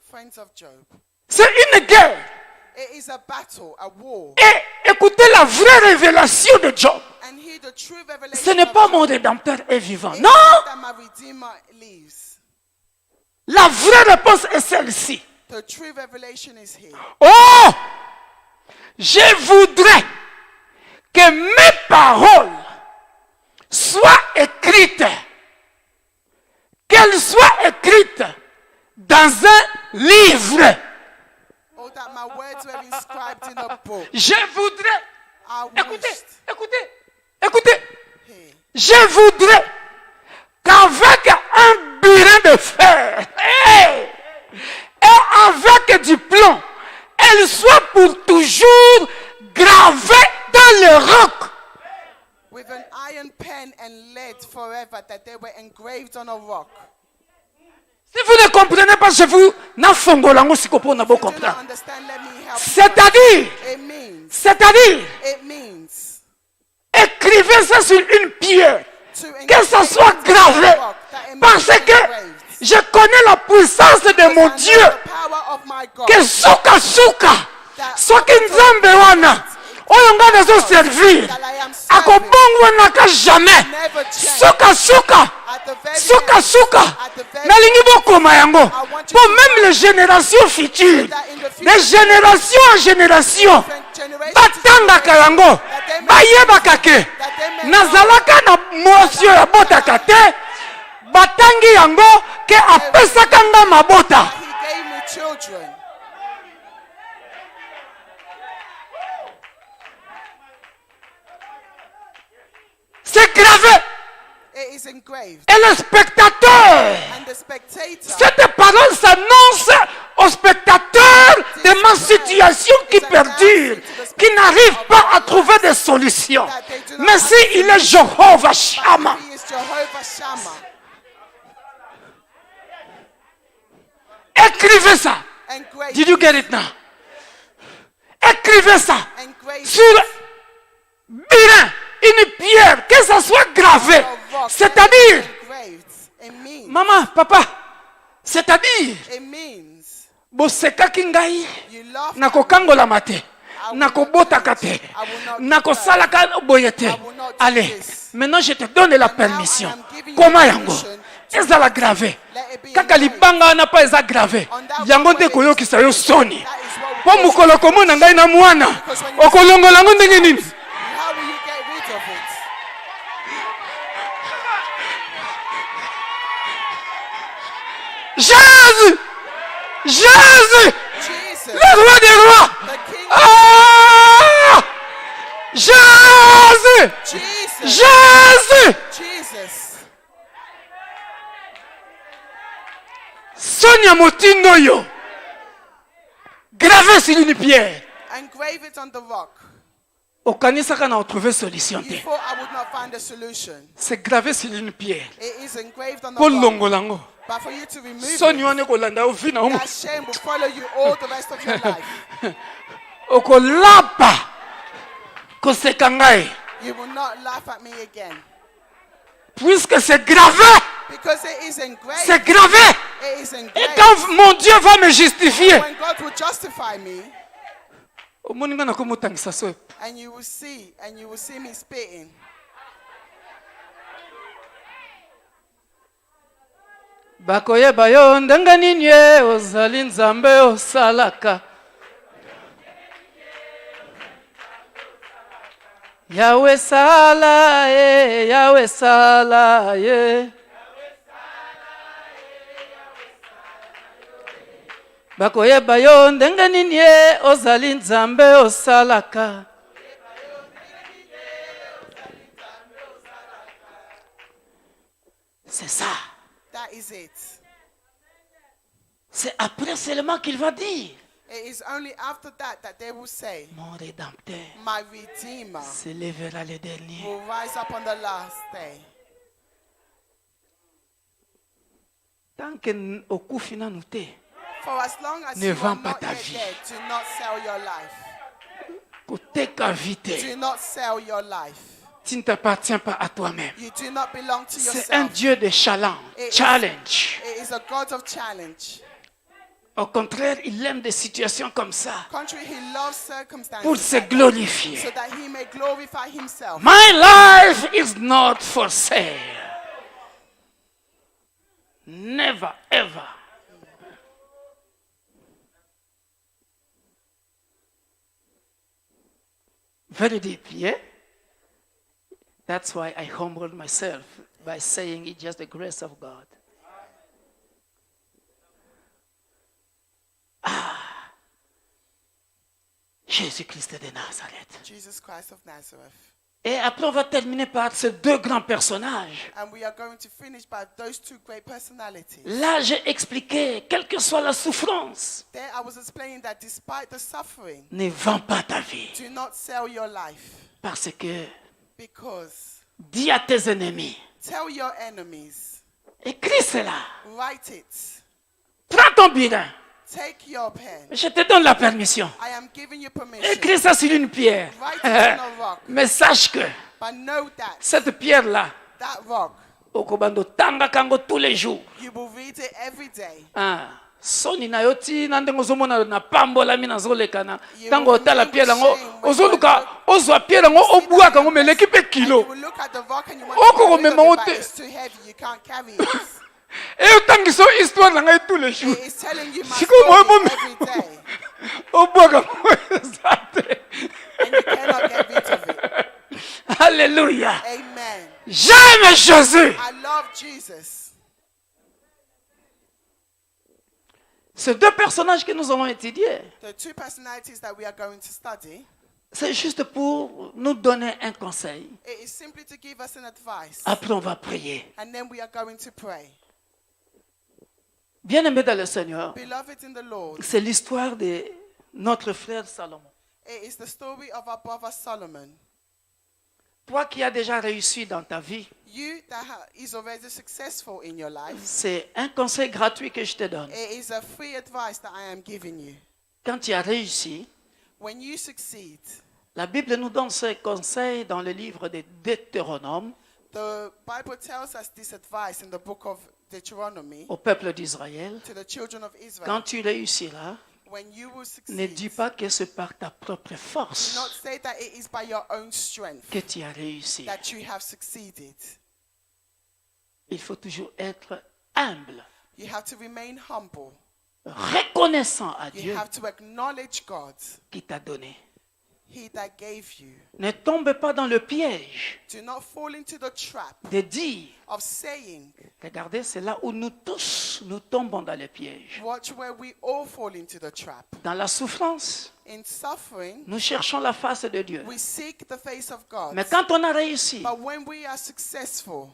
Friends of Job. C'est une guerre. It is a battle, a war. Et écoutez la vraie révélation de Job. And here the true revelation Ce n'est of pas Job mon rédempteur est vivant. is Non! that my Redeemer lives. La vraie réponse est celle-ci. The true revelation is here. Oh! Je voudrais que mes paroles soient écrites. Qu'elles soient écrites dans un livre. Oh, that my words were inscribed in a book. Je voudrais, I écoutez, wished. écoutez, Here. je voudrais qu'avec un burin de fer et avec du plomb, elle soit pour toujours gravée dans le roc. With an iron pen and lead forever, that they were engraved on a rock. Si vous ne comprenez pas, je vous n'affongolango sikopo na bo If you do not comprendre. understand, let me help C'est-à-dire, you. c'est-à-dire, It means écrivez ça sur une pierre, to que ça engrave soit it on a gravé, rock, that it parce must be que engraved. je connais la puissance de I mon know Dieu, the power of my God. que suka, soki nzambe wana, oyo nga nazo servir, That I am serving akobongwanaka jamais, never change. suka, At the very end, suka, at the very nalingi bokoma yango, pour même les générations futures, de génération en génération, batangaka yango, bayebaka ke, nazalaka na mwasi oyo abotaka te, batangi yango ke apesaka nga mabota. He gave me children. C'est gravé. It is engraved. Et le spectateur, And the spectator, cette parole s'annonce au spectateur de ma situation qui perdure, qui n'arrive pas à trouver de solution. Mais si il est Jehovah Shammah, he is Jehovah Shammah. écrivez ça. Engraved. Did you get it now? Écrivez ça Engraved. sur burin, une pierre, que ça soit gravé. a rock. C'est-à-dire, Engraved. It means. maman, papa, c'est-à-dire, It means. bosekaki ngai, You laugh. nakokangolama te, nakobotaka te, nakosalaka boye te. Allez, maintenant je te donne la permission. Koma yango ezala gravé. Kaka libanga wana pa eza gravé. Yango nde koyokisa yo soni. Po mokolo komona ngai na mwana, okolongola yango ndenge nini? How will you get rid of it? Jésus! Jésus! Jesus, Le roi des rois! the King. Ah! Jésus! Jesus. Jésus! Jesus. Sonia motindo yo. Gravé sur une pierre. Engrave it on the rock. okanisaka na trouver solution You te. thought I would not find a solution. C'est gravé sur une pierre. It is engraved on the Po rock. longola yango. But for you to remove Soni it, wana ekolanda yo vi na yo. that shame will follow you all the rest of your life. Okolapa koseka ngai. You will not laugh at me again. Puisque c'est gravé. Because it is engraved. C'est gravé. It is Et engraved. quand mon Dieu va me justifier, When God will justify me, omoni nga nakomotangisa so. and you will see me spitting. Bakoyeba yo ndenge nini ye ozali nzambe osalaka. Yahweh sala ye, Yahweh sala ye. Bakoyeba yo ndenge nini ye ozali nzambe osalaka. C'est ça. That is it. C'est après seulement qu'il va dire. It is only after that they will say, Mon rédempteur my Redeemer se lèvera le dernier. will rise up on the last day. Tant que okufi nanu te, For as long as Ne you are vends pas not ta yet vie. dead, do not sell your life. koteka vite. Do not sell your life. Tu ne t'appartiens pas à toi-même. You do not belong to C'est un yourself. Dieu de challenge. It is a God of challenge. Au contraire, il aime des situations comme ça Contrary, he loves circumstances pour se glorifier. so that he may glorify himself. My life is not for sale. Never, ever. Very deep, yeah? That's why I humbled myself by saying it's just the grace of God. Jésus-Christ de Nazareth. Jesus Christ of Nazareth. Et après, on va terminer par ces deux grands personnages. And we are going to finish by those two great personalities. Là, j'ai expliqué, quelle que soit la souffrance, There I was explaining that despite the suffering, ne vends pas ta vie. do not sell your life. Parce que, Because dis à tes ennemis, tell your enemies, écris cela. write it, Prends ton bilan. take your pen. Je te donne la permission. I am giving you permission. Écris ça sur une pierre. Write it on a rock. Mais sache que But know that cette pierre-là, that rock, okobando tanga kango tous les jours. you will read it every day. Ah, soni na yo tina ndenge ozomona na pambolami nazolekana ntango otala pierre yango ozoluka ozwa pierre yango obwaka yango meleki mpe And you kilo will look at the rock and you Oh, want to koko get rid of mema it, but ote. it's too heavy. You can't carry it. eyotangiso histoire na ngai tous les jours It is telling you my Siko moyo story mo- every day. obwaka yango eza te. And you cannot get rid of it. Alléluia. Amen. J'aime Jésus. I love Jesus. Ces deux personnages que nous allons étudier, The two personalities that we are going to study, c'est juste pour nous donner un conseil. it is simply to give us an advice. Après, on va prier. And then we are going to pray. Bien-aimé dans le Seigneur, Beloved in the Lord, c'est l'histoire de notre frère Salomon. it is the story of our brother Solomon. Toi qui as déjà réussi dans ta vie, You that is already successful in your life, c'est un conseil gratuit que je te donne. it is a free advice that I am giving you. Quand tu as réussi, When you succeed, la Bible nous donne ce conseil dans le livre de Deutéronome the Bible tells us this advice in the book of Deuteronomy au peuple d'Israël. to the children of Israel. Quand tu réussiras, When you will ne dis succeed, pas que c'est par ta propre do not force say that it is by your own strength que tu as réussi. that you have succeeded. Il faut toujours être humble, You have to remain humble. reconnaissant à You Dieu have to acknowledge God, qui t'a donné. He that gave you. Ne tombe pas dans le piège Do not fall into the trap de dire, of saying, regardez, c'est là où nous tous, nous tombons dans le piège. watch where we all fall into the trap. Dans la souffrance, In suffering, nous cherchons la face de Dieu. we seek the face of God. Mais quand on a réussi, But when we are successful,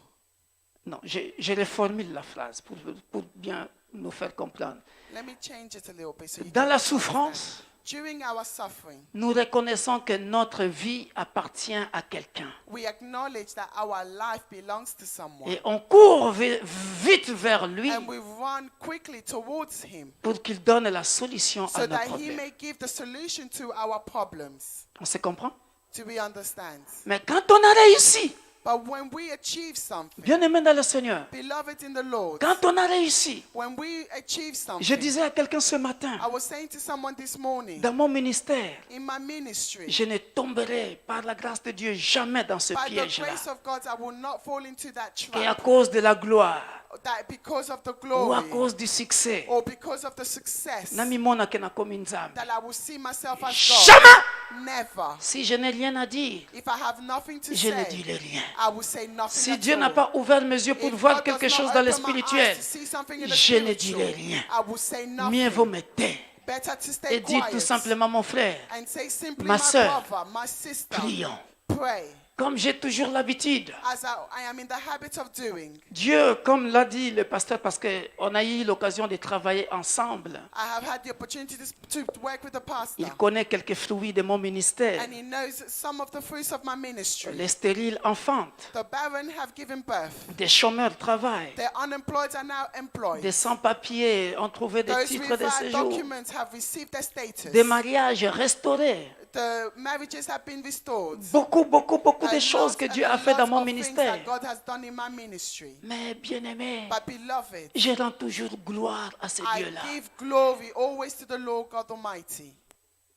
non, je reformule la phrase pour bien nous faire comprendre. let me change it a little bit so you Dans can la understand. souffrance, During our suffering, nous reconnaissons que notre vie appartient à quelqu'un. we acknowledge that our life belongs to someone. Et on court vite vers lui And we run quickly towards him pour qu'il donne la solution à so nos that he problèmes. may give the solution to our problems. On se comprend? Do we understand? Mais quand on a réussi, But when we achieve something, bien aimé dans le Seigneur, beloved in the Lord, quand on a réussi, when we achieve je something, disais à quelqu'un ce matin, I was saying to someone this morning, dans mon ministère, in my ministry, je ne tomberai par la grâce de Dieu jamais dans ce by the piège-là. grace of God, I will not fall into that Et à trap, cause de la gloire that because of the ou à glory cause du succès, or because of the success, nami mona ke nakomi nzambe. that I will see myself as Jamais! God. Never. Si je n'ai rien à dire, If I have nothing to je ne say, dirai rien. I will say nothing Si at Dieu all. n'a pas ouvert mes yeux pour If voir God quelque does not chose dans le open my eyes spirituel, to see something in the je ne spiritual, dirai rien. I will say Mieux vaut nothing. me taire Better to stay et dire tout quiet simplement, mon frère, and say simply, ma my sœur, brother, my sister, prions. pray, Comme j'ai toujours l'habitude. as I am in the habit of doing. Dieu, comme l'a dit le pasteur, parce qu'on a eu l'occasion de travailler ensemble, I have had the opportunity to work with the pastor, il connaît quelques fruits de mon ministère. and he knows some of the fruits of my ministry. Les stériles enfantent, The barren have given birth. des chômeurs travaillent, The unemployed are now employed. des sans-papiers ont trouvé des Those titres de without séjour, documents have received their status. des mariages restaurés. The marriages have been restored. Beaucoup de A choses lot que and Dieu a a fait dans lot mon of things ministère. that God has done in my ministry. Mais bien aimé, But beloved, je rends toujours gloire à ce I Dieu-là. give glory always to the Lord God Almighty.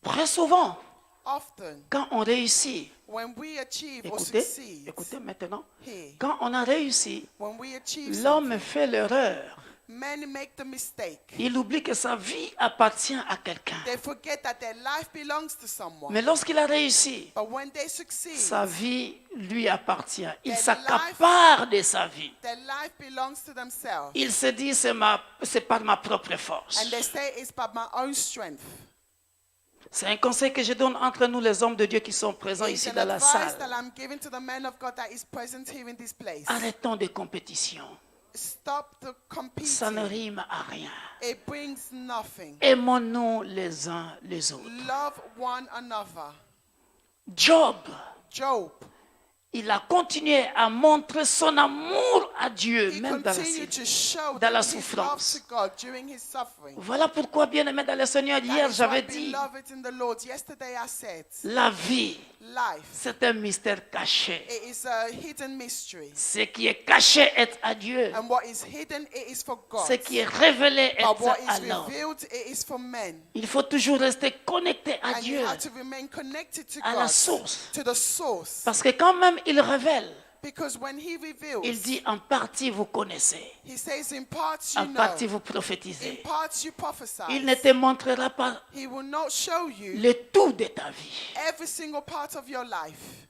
Très souvent, Often, quand on réussit, when we achieve or écoutez, succeed, écoutez maintenant, here, quand on a réussi, when we achieve l'homme something, fait l'erreur. many make the mistake. Il oublie que sa vie appartient à quelqu'un. They forget that their life belongs to someone. Mais lorsqu'il a réussi, But when they succeed, sa vie lui appartient. Il Their s'accapare de sa vie. their life belongs to themselves. Il se dit, c'est par ma propre force. And they say it's by my own strength. C'est un conseil que je donne entre nous les hommes de Dieu qui sont présents It's ici an dans la advice that salle. I'm giving to the man of God that is present here in this place. Arrêtons de compétition. Stop the Ça ne competing. rime à rien. It brings nothing. Aimons-nous les uns les autres. Love one another. Job, Job, il a continué à montrer son amour à Dieu, he même dans la continued to show dans la his love souffrance. to God during his suffering. Voilà pourquoi, bien aimé dans le Seigneur, That hier is why, j'avais dit, beloved in the Lord, yesterday I said, la vie, life, c'est un mystère caché. it is a hidden mystery. Ce qui est caché est à Dieu. And what is hidden, it is for God. Ce qui est révélé est But what à is l'homme. revealed, it is for men. Il faut toujours rester connecté à And you Dieu, have to remain connected to à la God, source. to the source. Parce que quand même il révèle, Because when he reveals, il dit en partie vous connaissez, he says in parts you en know, partie vous in prophétisez. parts you prophesy. Il ne te montrera pas He will not show you le tout de ta vie. every single part of your life.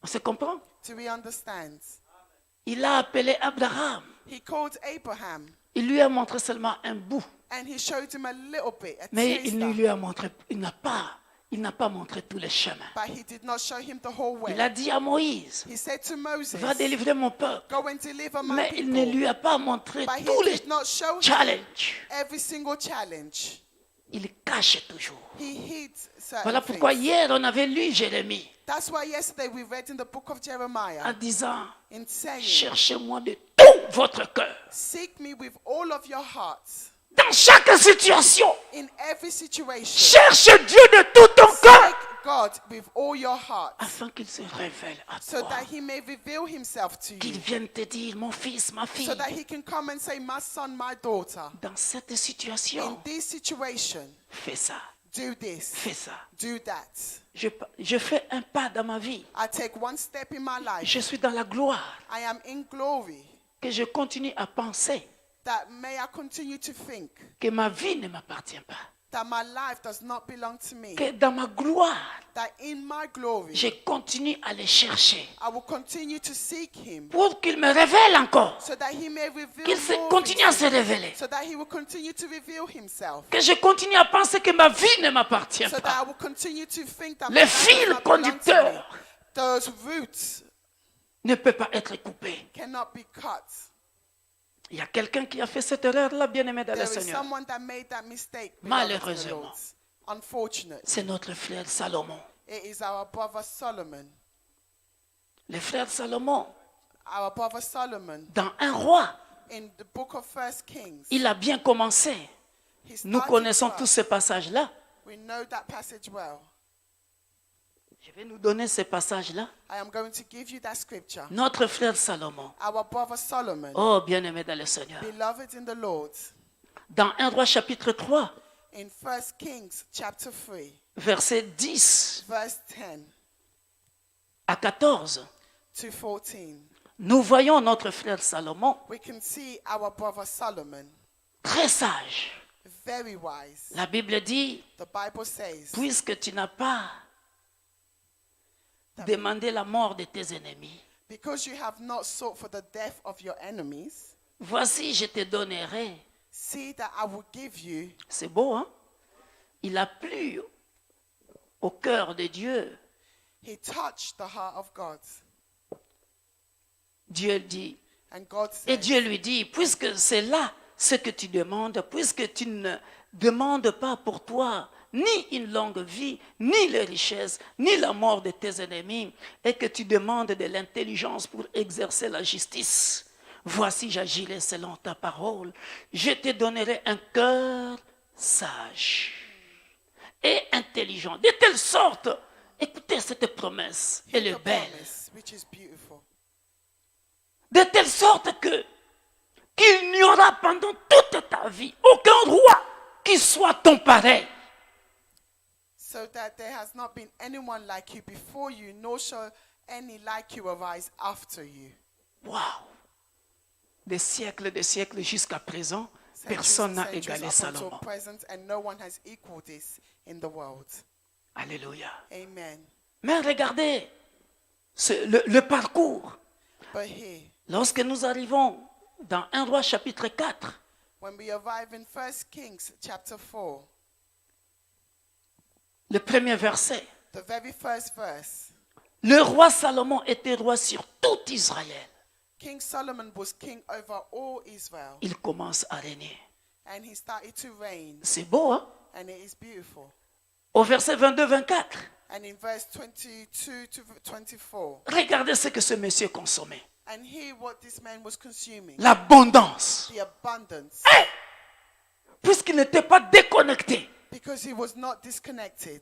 On se comprend? Do we understand? Il a appelé Abraham. He called Abraham Il lui a montré seulement un bout. and he showed him a little bit, a Mais il ne taster, lui a montré, il n'a pas montré tous les chemins. but he did not show him the whole Il way. a dit à Moïse, He said to Moses, va délivrer mon peuple. go and deliver my Mais il ne people. lui a pas montré But tous he les did not show him challenges. every single challenge. Il cache toujours. He hid certain Voilà pourquoi things. hier on avait lu Jérémie That's why yesterday we read in the book of en Jeremiah disant, in saying, cherchez-moi de tout votre cœur. seek me with all of your hearts Dans chaque situation, in every situation. cherche Dieu de tout ton cœur. Seek God with all your heart Afin qu'il se révèle à so toi. that he may reveal himself to Qu'il you. vienne te dire, mon fils, ma fille, So that he can come and say, my son, my daughter, dans cette in situation, this situation, fais ça, do this, fais ça. do that. Je fais un pas dans ma vie. I take one step in my life. Je suis dans la gloire. I am in glory. Que je continue à penser That may I continue to think que ma vie ne m'appartient pas. that my life does not belong to me. Que dans ma gloire, That in my glory, je continue à le chercher. I will continue to seek him Pour qu'il me révèle encore. so that he may reveal Qu'il more of continue à se himself. révéler. So that he will continue to reveal himself. Que je continue à penser que ma vie ne m'appartient So that pas. I will continue to think that Le my life fil does not belong to me. conducteur Those roots ne peut pas être coupé. cannot be cut. Il y a quelqu'un qui a fait cette erreur-là, bien-aimé dans le There is Seigneur. someone that made that mistake. beloved in the Malheureusement. Lord. unfortunately, c'est notre frère Salomon. it is our brother Solomon. Le frère Salomon, Our brother Solomon, dans un roi, in the book of First Kings, il a bien commencé. he Nous started connaissons well. tous ce passage-là. We know that passage well. Je vais nous donner ce passage-là. I am going to give you that scripture. Notre frère Salomon. Our brother Solomon, Oh, bien-aimé dans le Seigneur. beloved in the Lord, Dans 1 Roi chapitre 3, in First Kings chapter 3, versets 10 verse 10 à 14, to 14, nous voyons notre frère Salomon, we can see our brother Solomon, très sage. very wise. La Bible dit, The Bible says, puisque tu n'as pas demandé la mort de tes ennemis, because you have not sought for the death of your enemies, voici, je te donnerai. see that I will give you. C'est beau, hein? Il a plu au cœur de Dieu. He touched the heart of God. Dieu dit, And God et said, Dieu lui dit, puisque c'est là ce que tu demandes, puisque tu ne demandes pas pour toi ni une longue vie, ni les richesses, ni la mort de tes ennemis, et que tu demandes de l'intelligence pour exercer la justice, voici j'agirai selon ta parole. Je te donnerai un cœur sage et intelligent, de telle sorte, écoutez cette promesse, elle the est belle, promise, which is beautiful, de telle sorte que qu'il n'y aura pendant toute ta vie aucun roi qui soit ton pareil. so that there has not been anyone like you before you, nor shall any like you arise after you. Wow! Des siècles jusqu'à présent, Centuries personne and n'a centuries égalé up until Salomon. present, and no one has equaled this in the world. Alléluia. Amen. Mais regardez le parcours. But here, Lorsque nous arrivons dans 1 Roi chapitre 4, when we arrive in 1 Kings chapter 4, le premier verset, the very first verse, le roi Salomon était roi sur tout Israël. King Solomon was king over all Israel, Il commence à régner. and he started to reign, C'est beau, hein? and it is beautiful. Au verset 22-24, And in verse 22 to 24, regardez ce que ce monsieur consommait. and hear what this man was consuming, L'abondance. the abundance, Puisqu'il n'était pas déconnecté. because he was not disconnected.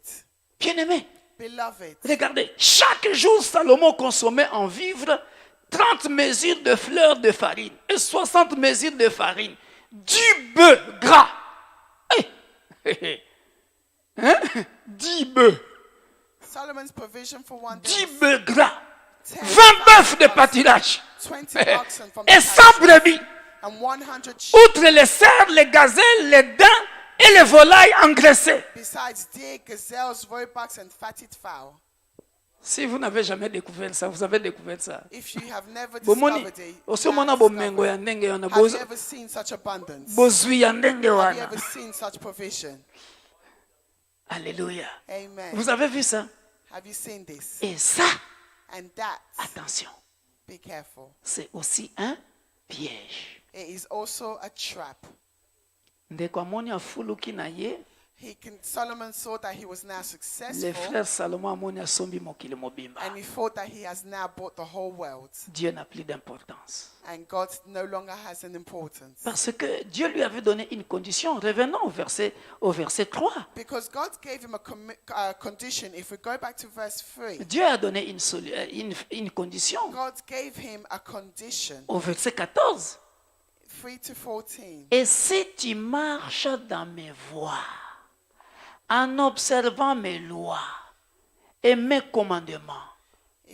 Bien-aimé, Beloved, regardez, chaque jour, Salomon consommait en vivres 30 mesures de fleurs de farine et 60 mesures de farine. Du bœuf gras. Hein? 10 bœufs. Solomon's provision for one day 10 was bœufs gras. 10 20 bœufs de pâturage. 20 oxen from Et the 100 pasture, brebis. and 100 sheep, Outre les cerfs, les gazelles, les daims et les volailles engraissées. besides deer, gazelles, roebucks, and fatted fowl. Si vous n'avez jamais découvert ça, vous avez découvert ça. If you have never Bomoni, discovered it, osomona bomengo ya ndenge wana, have you ever seen such abundance? bozwi ya ndenge Have you wana. ever seen such provision? Alléluia. Amen. Vous avez vu ça? Have you seen this? Et ça, And that, attention, be careful. c'est aussi un piège. It is also a trap. Ndeko amoni afuluki na ye, Solomon saw that he was now le successful, frère Salomon amoni asombi mokili mobimba. and he thought that he has now bought the whole world, Dieu n'a plus d'importance. and God no longer has an importance. Parce que Dieu lui avait donné une condition. Revenons au verset 3. Because God gave him a condition. If we go back to verse 3, Dieu a donné une condition. God gave him a condition. Au verset 14. 3 to 14. Et si tu marches dans mes voies, en observant mes lois et mes commandements,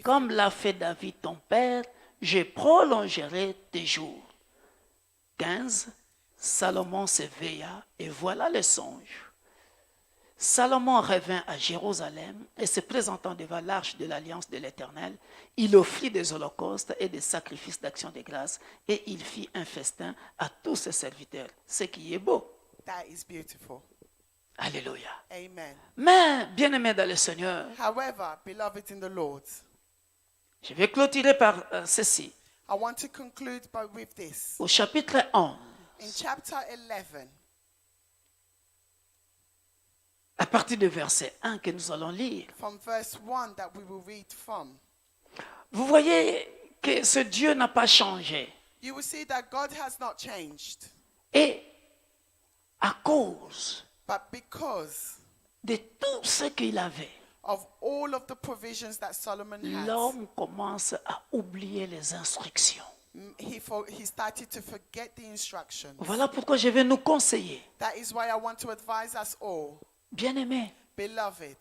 comme l'a fait David ton père, je prolongerai tes jours. 15. Salomon s'éveilla et voilà le songe. Salomon revint à Jérusalem et se présentant devant l'arche de l'alliance de l'Éternel, il offrit des holocaustes et des sacrifices d'action de grâce et il fit un festin à tous ses serviteurs. Ce qui est beau. That is beautiful. Alléluia. Amen. Mais, bien-aimé dans le Seigneur, However, beloved in the Lord, je vais clôturer par ceci. I want to conclude with this. Au chapitre 11, In chapter 11, à partir du verset 1 que nous allons lire. from verse 1 that we will read from. Vous voyez que ce Dieu n'a pas changé. You will see that God has not changed, Et à cause but because de tout ce qu'il avait, of all of the provisions that Solomon had, l'homme commence à oublier les instructions. he started to forget the instructions. Voilà pourquoi je vais nous conseiller, That is why I want to advise us all, bien-aimé, beloved,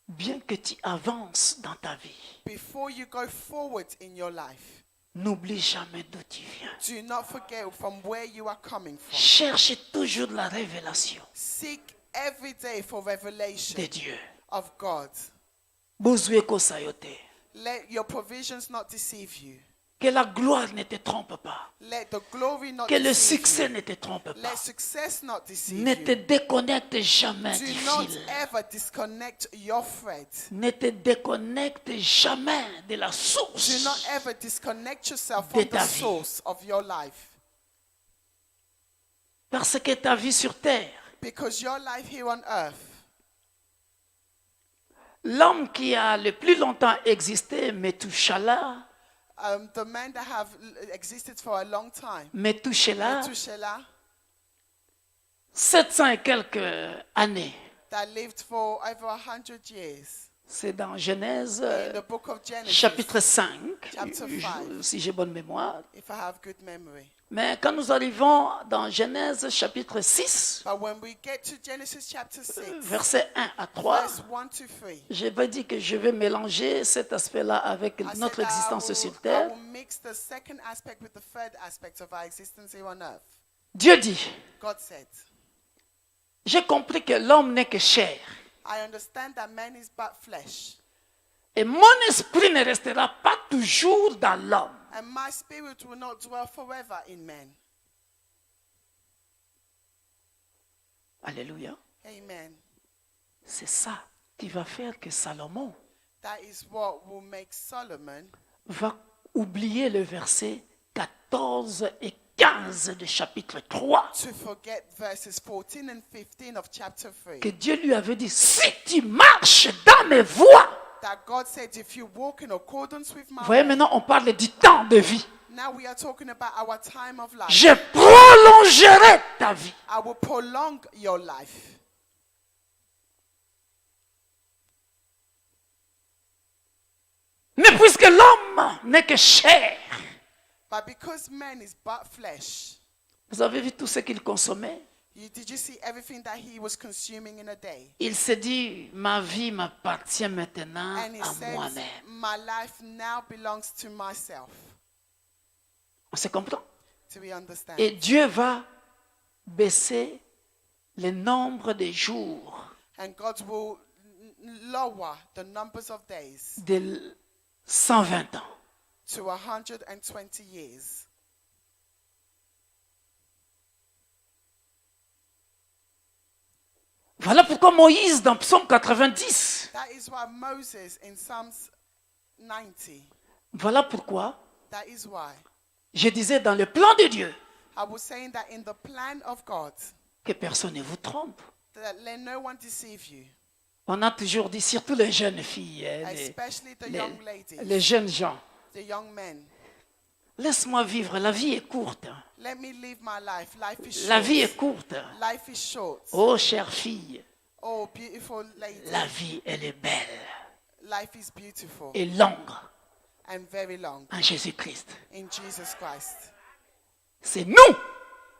bien que tu avances dans ta vie, before you go forward in your life, n'oublie jamais d'où tu viens. do not forget from where you are coming from. Cherche toujours la révélation Seek every day for revelation de Dieu. of God. Bozoué kosayote. Let your provisions not deceive you. Que la gloire ne te trompe pas. Let the glory not Que le deceive succès you. ne te trompe Let pas. success not deceive Ne te you. déconnecte jamais du Do not fil. ever disconnect your thread. Ne te déconnecte jamais de la Do source not ever disconnect yourself de from ta the vie. source of your life. Parce que ta vie sur terre, Because your life here on earth, l'homme qui a le plus longtemps existé, Methuselah, the men that have existed for a long time, Methuselah, Methuselah, 700 et quelques années. that lived for over 100 years. C'est dans Genèse, In the book of Genesis, chapitre 5, Chapter 5. si j'ai bonne mémoire. if I have good memory. Mais quand nous arrivons dans Genèse, chapitre 6, But when we get to Genesis chapter 6, versets 1 à 3, verse 1 to 3, je vais dire que je vais mélanger cet aspect-là avec I said notre that existence sur I terre. will mix the second aspect with the third aspect of our existence here on earth. Dieu dit, God said, j'ai compris que l'homme n'est que chair. I understand that man is but flesh, Et mon esprit ne restera pas toujours dans l'homme. and my spirit will not dwell forever in man. Alléluia. Amen. C'est ça qui va faire que Salomon That is what will make Solomon va oublier le verset 14 et 15 du chapitre 3. to forget verses 14 and 15 of chapter 3. Que Dieu lui avait dit, si tu marches dans mes voies. That God said, if you walk in accordance with my Vous voyez, way. maintenant on parle du temps de vie. Now we are talking about our time of life. Je prolongerai ta vie. I will prolong your life. Mais puisque l'homme n'est que chair, But because man is but flesh, vous avez vu tout ce qu'il consommait. did you see everything that he was consuming in a day? Il s'est dit, ma vie m'appartient maintenant And he à said, moi-même. my life now belongs to myself. On se comprend? Do we understand? Et Dieu va baisser le nombre de jours And God will lower the numbers of days de 120 ans. to 120 years. Voilà pourquoi Moïse, dans Psaume 90, That is why Moses in Psalms 90, voilà pourquoi that is why je disais dans le plan de Dieu I was saying that in the plan of God, que personne ne vous trompe. that let no one deceive you, On a toujours dit, surtout les jeunes filles, especially the young ladies, les jeunes gens, the young men. laisse-moi vivre, la vie est courte. Let me live my life. Life is short. La vie est courte. Life is short. Oh, chère fille, Oh, beautiful lady. la vie, elle est belle Life is beautiful et longue and very long en Jésus-Christ. in Jesus Christ. C'est nous,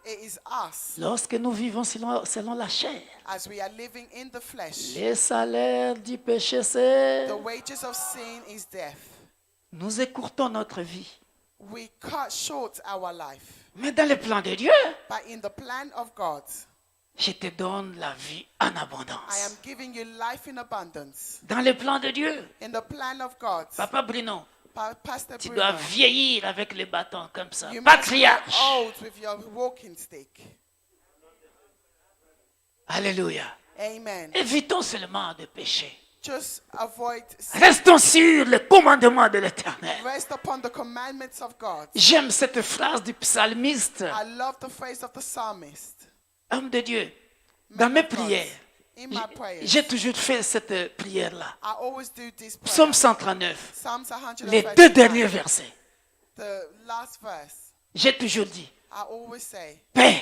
It is us lorsque nous vivons selon la chair. as we are living in the flesh. Le salaire du péché, c'est... The wages of sin is death. Nous écourtons notre vie. We cut short our life. Mais dans le plan de Dieu, But in the plan of God, je te donne la vie en I am abondance. giving you life in abundance. Dans le plan de Dieu, In the plan of God, Papa Bruno, Pastor tu dois Bruno, vieillir avec les bâtons comme ça. you must grow Patriarche. old with your walking stick. Alléluia. Amen. Évitons seulement de pécher. Just avoid sin. Restons sur le commandement de l'Éternel. Rest upon the commandments of God. J'aime cette phrase du psalmiste. I love the phrase of the psalmist. Homme de Dieu, dans mes Man of God, prières, In my prayers, J'ai toujours fait cette prière-là. I always do this prayer. Psaume 139, Psalms les 2 derniers 139, versets. the last verse. J'ai toujours dit, I always say, Père,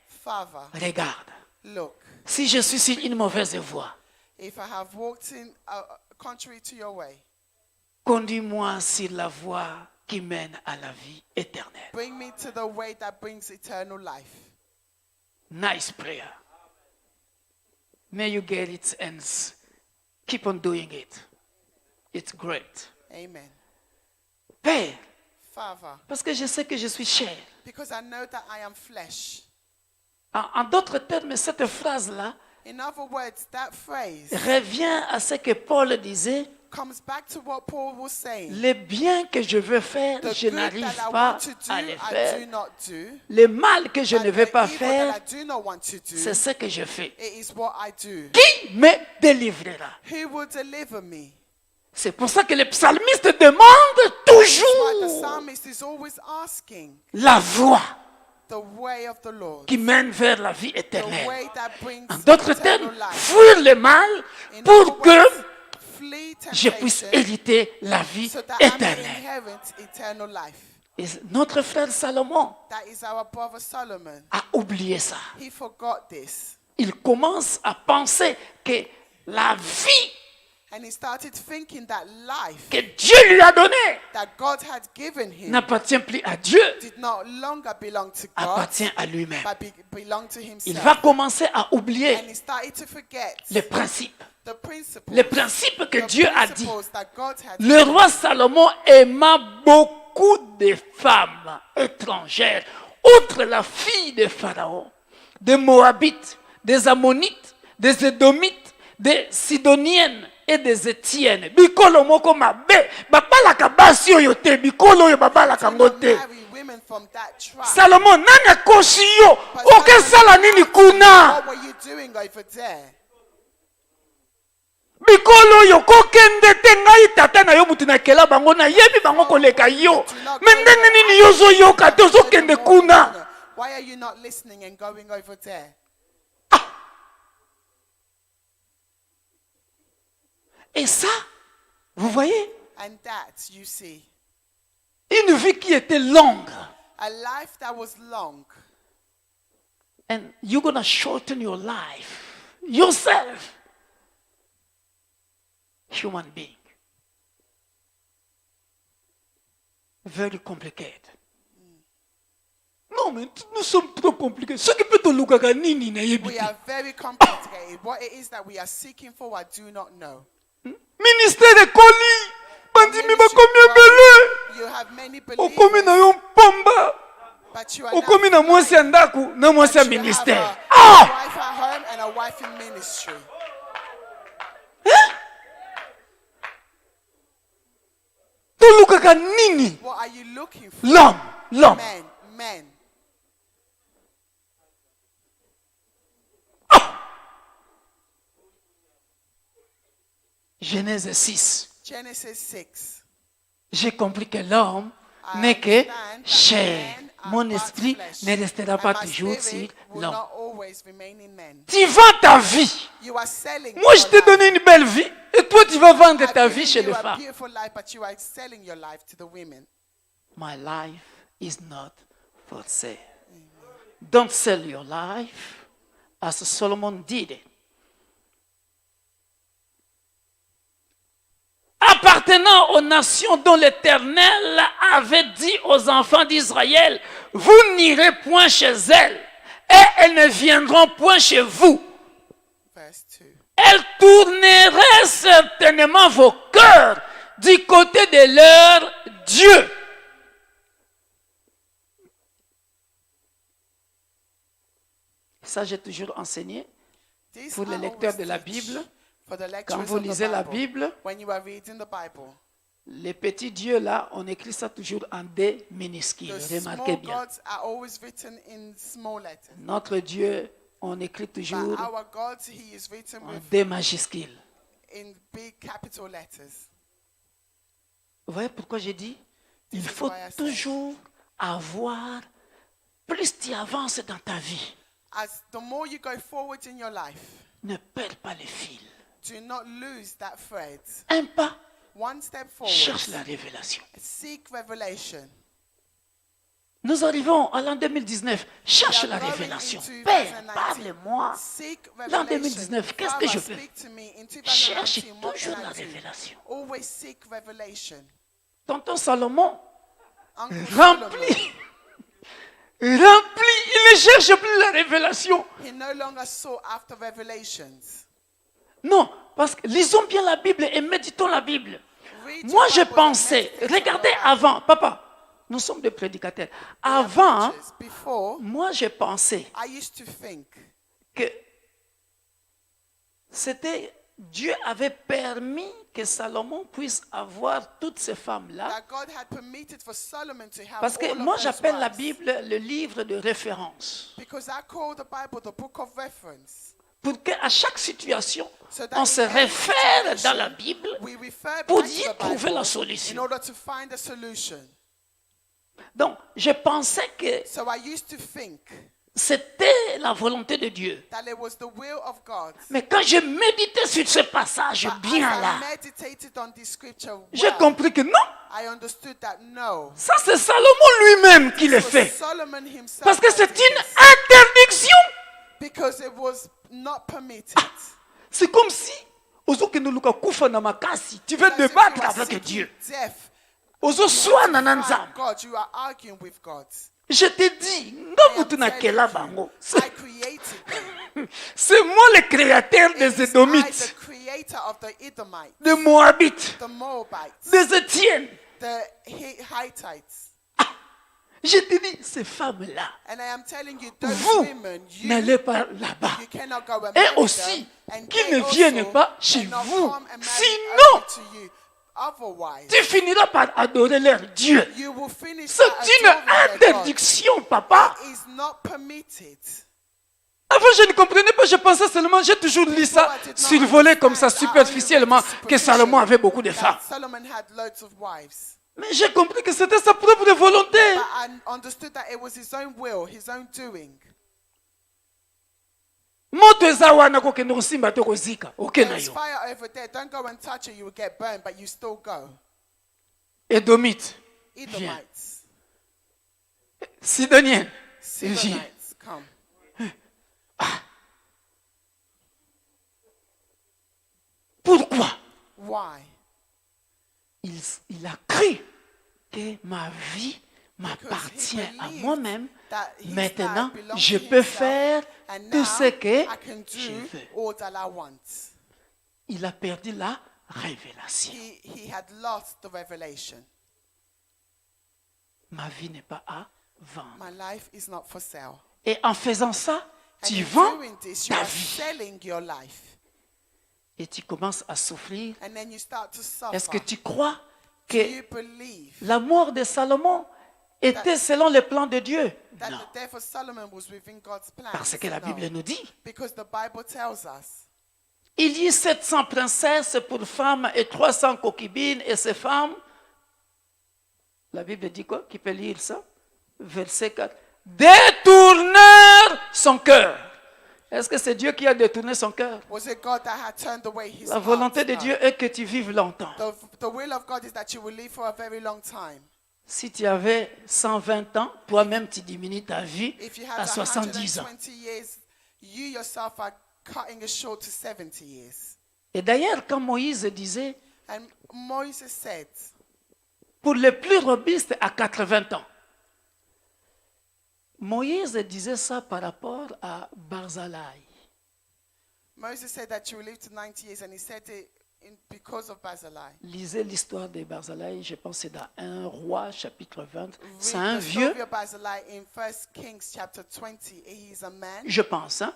Father, regarde, look, si je suis sur une mauvaise voie, if I have walked in contrary to your way, conduis-moi sur la voie qui mène à la vie éternelle. bring me to the way that brings eternal life. Nice prayer. May you get it and keep on doing it. It's great. Amen. Père, Father, parce que je sais que je suis chair. because I know that I am flesh. En d'autres termes, cette phrase-là In other words, that phrase revient à ce que Paul disait. comes back to what Paul was saying. Les biens que je veux faire, The je good n'arrive that I pas want to do, à les I do faire. not do. Le mal que je And ne veux the pas evil faire, that I do not want to do, c'est ce que je fais. it is what I do. Qui me délivrera? Who will deliver me? C'est pour ça que le psalmiste demande That's why the toujours psalmist is always asking la voie the way of the Lord. qui mène vers la vie The éternelle. way that brings En d'autres termes, eternal life. fuir le mal In pour other que words, flee je puisse temptation hériter la vie so that I may éternelle. inherit eternal life. Et notre frère Salomon That is our brother Solomon. a oublié ça. He forgot this. Il commence à penser que la vie And he started thinking that life que Dieu lui a donnée that God had given him n'appartient plus à Dieu, did not longer belong to God, appartient à lui-même. but belonged to Il himself. va commencer à oublier And he started to forget les principes. the principles, Les principes que the Dieu a dit. principles that God had Le roi Salomon aima beaucoup de femmes étrangères, outre la fille de Pharaon, des Moabites, des Ammonites, des Édomites, des Sidoniennes et des Étiennes. Bikolo moko mabe, babalaka basi oyo te, bikolo oyo babalaka ngo to te. marry women from that tribe. Salomon, nani akosi yo? But Okesala nini kuna? what were you doing over there? Bikolo oyo kokende te ngai tata na yo mutu nakela bango na yebi bango koleka yo. Me ndenge nini yo ozoyoka te ozokende kuna? Why are you not listening and going over there? Et ça, vous voyez, And that, you see, une vie qui était longue. a life that was long. And you're going to shorten your life. Yourself. Human being. Very complicated. Non, mais nous sommes trop compliqués. Ce qui peut te lukaga nini na We yebite. are very complicated. What it is that we are seeking for, I do not know. Ministère de Koli. Bandimi Ministry bakomi of ebele. You have many Okomi na believers, yo mpomba. but you are Okomi not na mwasi ya ndaku na mwasi ya you have ministère. a Ah! wife at home and a wife in ministry. Tolukaka nini? What are you looking for? L'homme. Men. Genèse 6. Genesis 6. J'ai compris que l'homme I n'est que understand that chair. men are Mon but esprit flesh, ne restera and pas my toujours sur spirit will l'homme. not always remain in men. Tu vends ta vie. You are selling Moi, je your t'ai life. donné une belle vie. Et toi, tu vas vendre I've ta given vie chez you les a femmes. beautiful life, but you are selling your life to the women. My life is not for sale. Don't sell your life as Solomon did it. Appartenant aux nations dont l'Éternel avait dit aux enfants d'Israël, vous n'irez point chez elles, et elles ne viendront point chez vous. Verse 2. Elles tourneraient certainement vos cœurs du côté de leur Dieu. Ça, j'ai toujours enseigné. This Pour les I lecteurs always de la teach Bible, for the quand lecturers vous of the lisez la Bible, Bible, when you are reading the Bible, les petits dieux là, on écrit ça toujours en D minuscule. the Remarquez small bien. gods are always written in small letters. Notre Dieu, on écrit But toujours our God, He is written en with D majuscule. in big capital letters. Vous voyez pourquoi j'ai dit, il This is faut why I said, toujours avoir, plus tu avances dans ta vie, as the more you go forward in your life, ne perds pas le fil. Do not lose that thread. Un pas, One step forward. cherche la révélation. Seek revelation. Nous arrivons à l'an 2019. Cherche We la are going révélation. into Père, 2019. parle-moi. Seek L'an revelation. 2019, qu'est-ce que Father, je fais? speak to me. In Cherche 2019, what toujours can la I do? révélation. Always seek revelation. Tonton Salomon Uncle Solomon, rempli. Rempli. Il ne cherche plus la révélation. he no longer sought after revelations. Non, parce que lisons bien la Bible et méditons la Bible. Read Moi, your je Bible and pensais, meditate on regardez your Bible. avant, papa, nous sommes des prédicateurs. We are Avant, preachers. Before, moi, je pensais I used to think que c'était Dieu avait permis que Salomon puisse avoir toutes ces femmes-là. that God had permitted for Solomon to have Parce que all of moi, those j'appelle la wives. Bible le livre de référence. Because I call the Bible the book of reference. Pour qu'à chaque situation, So that on in se every réfère dans situation, la Bible we refer pour back y to the trouver Bible la in solution. order to find a solution. Donc, je pensais que So I used to think c'était la volonté de Dieu. that it was the will of God. Mais quand je méditais sur ce passage But bien as là, I meditated on this scripture, j'ai well, compris que non, I understood that no, ça c'est Salomon lui-même qui le it was fait. Solomon himself Parce que that c'est did une this. interdiction. Because it was not permitted. C'est comme si, tu veux As if you débattre are avec seeking Dieu. death. Ozo swa na Find nzambe. God, you are arguing with God. Je te dis, I nga am mutu na telling kela you, bango. I created them. C'est moi le créateur It des is I, Édomites, the creator of the Edomites, des Moabites, the Moabites, des Étiennes. the Hittites. Je te dis, ces femmes-là, And I am telling you, those vous women, n'allez pas là-bas. you cannot go and Et marry aussi, them, and qu'ils they ne viennent also pas chez cannot vous. come and marry Sinon, over to you. Otherwise, tu finiras par adorer leur Dieu. you will finish C'est by une adoring their God. interdiction, papa. It is not permitted. Avant, je ne comprenais pas, je pensais seulement, j'ai toujours lu ça, survolé comme ça, superficiellement, que Salomon avait beaucoup de femmes. That Solomon had loads of wives. Mais j'ai compris que c'était sa propre volonté. But I understood that it was his own will, his own doing. Moto eza wana kokende kosimba to kozika. Ok na There's yo. fire over there. Don't go and touch it, you will get burned, but you still go. Édomite. Edomites, Sidonienne. Viens. Sidonites, come. Pourquoi? Why? Il a cru que ma vie m'appartient à believed moi-même. That his Maintenant, life belongs je to peux himself, faire and tout now ce que I can je do veux. all that I want. Il a perdu la révélation. He had lost the revelation. Ma vie n'est pas à vendre. My life is not for sale. Et en faisant ça, And tu in vends doing this, you ta are vie. selling your life. Et tu commences à souffrir. And then you start to suffer. Est-ce que tu crois Do you que believe la mort de Salomon était selon le plan de Dieu? that Non. the death of Solomon was within God's plan? Parce que la Bible nous dit, Because the Bible tells us il y eut 700 princesses pour femmes et 300 concubines, et ces femmes, la Bible dit quoi? Qui peut lire ça? Verset 4. Détournèrent son cœur. Est-ce que c'est Dieu qui a détourné son cœur? was it God that had turned away his La heart? volonté de No. Dieu est que tu vives longtemps. The will of God is that you will live for a very long time. Si tu avais 120 ans, toi-même tu diminues ta vie If you à had 70 ans. 120 years, you yourself are cutting it short to 70 years. Et d'ailleurs, quand Moïse disait, And Moses said, pour les plus robustes à 80 ans, Moïse disait ça par rapport à Barzalaï. Moses said that you will live to 90 years, and he said it because of Barzillai. Lisez l'histoire de Barzalaï, je pense que c'est dans 1 Roi, chapitre 20. C'est Read un the vieux, story of Barzillai in 1 Kings chapter 20. He's a man. je pense, hein,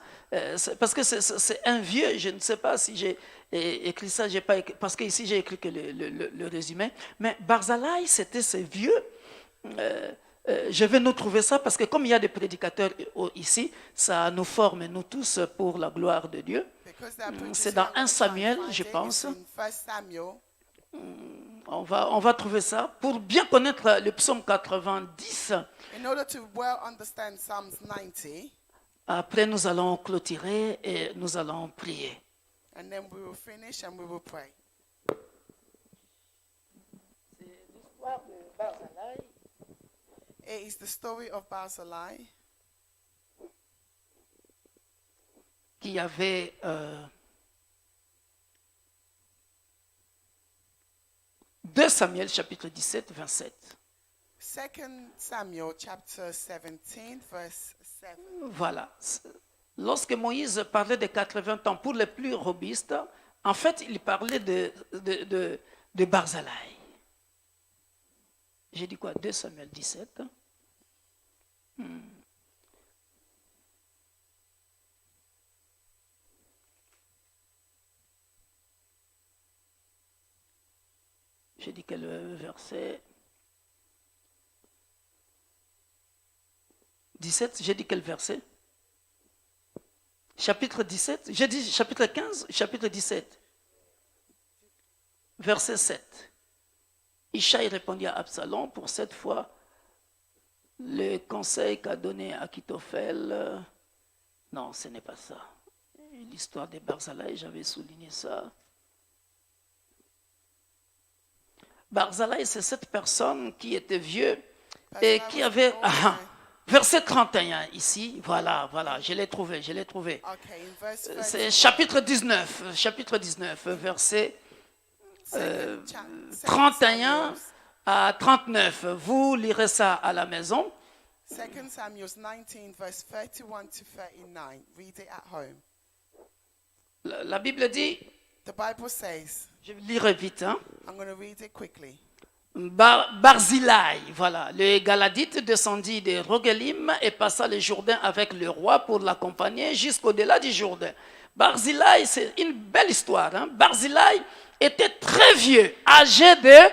parce que c'est un vieux, je ne sais pas si j'ai écrit ça, j'ai pas écrit, parce qu'ici j'ai écrit que le résumé, mais Barzalaï, c'était ce vieux. Je vais nous trouver ça parce que comme il y a des prédicateurs ici, ça nous forme, nous tous, pour la gloire de Dieu. Because there are preachers C'est here, dans I'm 1 gonna try and Samuel, find je it. pense. It's in 1 Samuel. On va trouver ça pour bien connaître le psaume 90. In order to well understand Psalms 90, Après, nous allons clôturer et nous allons prier. And then we will finish and we will pray. It is the story of Barzillai, Qui avait 2 Samuel chapitre 17, 27. 2 Samuel chapter 17, verse 7. Voilà. Lorsque Moïse parlait de 80 ans pour les plus robustes, en fait, il parlait de Barzillai. J'ai dit quoi? 2 Samuel 17. J'ai dit quel verset? 17, j'ai dit quel verset? Chapitre 17, j'ai dit chapitre 15, chapitre 17, verset 7. Ishaï répondit à Absalom, pour cette fois, le conseil qu'a donné Akitophel, non, ce n'est pas ça. L'histoire de Barzillai, j'avais souligné ça. Barzillai, c'est cette personne qui était vieux et qui avait... verset 31 ici, voilà, je l'ai trouvé. Okay, in verse C'est chapitre 19, verset 31 à 39. Vous lirez ça à la maison. 2 Samuel 19, verse 31 to 39. Read it at home. La Bible dit, The Bible says, je lirai vite, hein. I'm going to read it quickly. Barzillai, voilà, le Galadite descendit de Rogelim et passa le Jourdain avec le roi pour l'accompagner jusqu'au-delà du Jourdain. Barzillai, c'est une belle histoire. Hein? Barzillai était très vieux, âgé de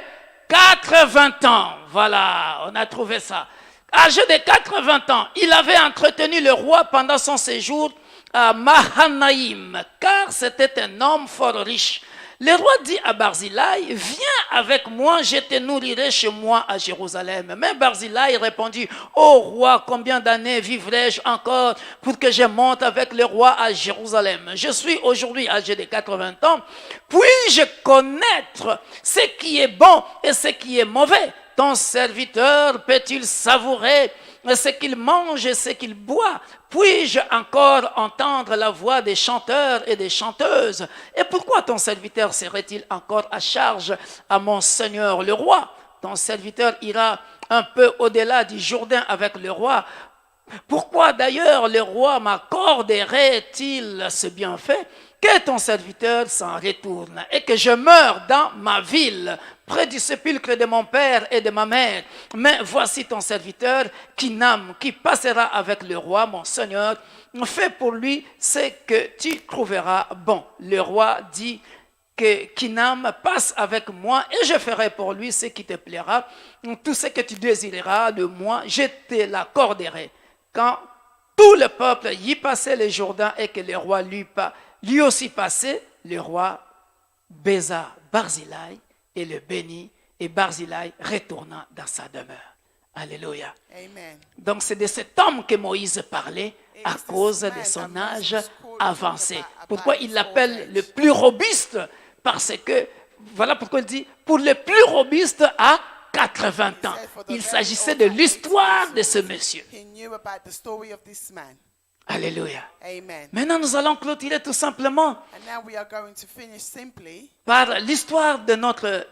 80 ans. Voilà, on a trouvé ça. Âgé de 80 ans, il avait entretenu le roi pendant son séjour à Mahanaïm, car c'était un homme fort riche. Le roi dit à Barzillai, viens avec moi, je te nourrirai chez moi à Jérusalem. Mais Barzillai répondit, ô roi, combien d'années vivrai-je encore pour que je monte avec le roi à Jérusalem? Je suis aujourd'hui âgé de 80 ans. Puis-je connaître ce qui est bon et ce qui est mauvais? Ton serviteur peut-il savourer ce qu'il mange et ce qu'il boit? Puis-je encore entendre la voix des chanteurs et des chanteuses? Et pourquoi ton serviteur serait-il encore à charge à mon Seigneur le roi? Ton serviteur ira un peu au-delà du Jourdain avec le roi. Pourquoi d'ailleurs le roi m'accorderait-il ce bienfait? Que ton serviteur s'en retourne et que je meure dans ma ville, près du sépulcre de mon père et de ma mère. Mais voici ton serviteur, Kinam, qui passera avec le roi, mon Seigneur. Fais pour lui ce que tu trouveras bon. Le roi dit que Kinam passe avec moi et je ferai pour lui ce qui te plaira. Tout ce que tu désireras de moi, je te l'accorderai. Quand tout le peuple y passait le Jourdain et que le roi lui aussi passait, le roi baisa Barzillai et le bénit, et Barzillai retourna dans sa demeure. Alléluia. Amen. Donc c'est de cet homme que Moïse parlait à cause de son âge avancé. Pourquoi il l'appelle le plus robuste? Parce que, voilà pourquoi il dit, pour le plus robuste à 80 ans. Il s'agissait de l'histoire de ce monsieur. He knew about the story of this man. Alléluia. Amen. Maintenant, nous allons clôturer tout simplement And now we are going to finish simply par l'histoire de notre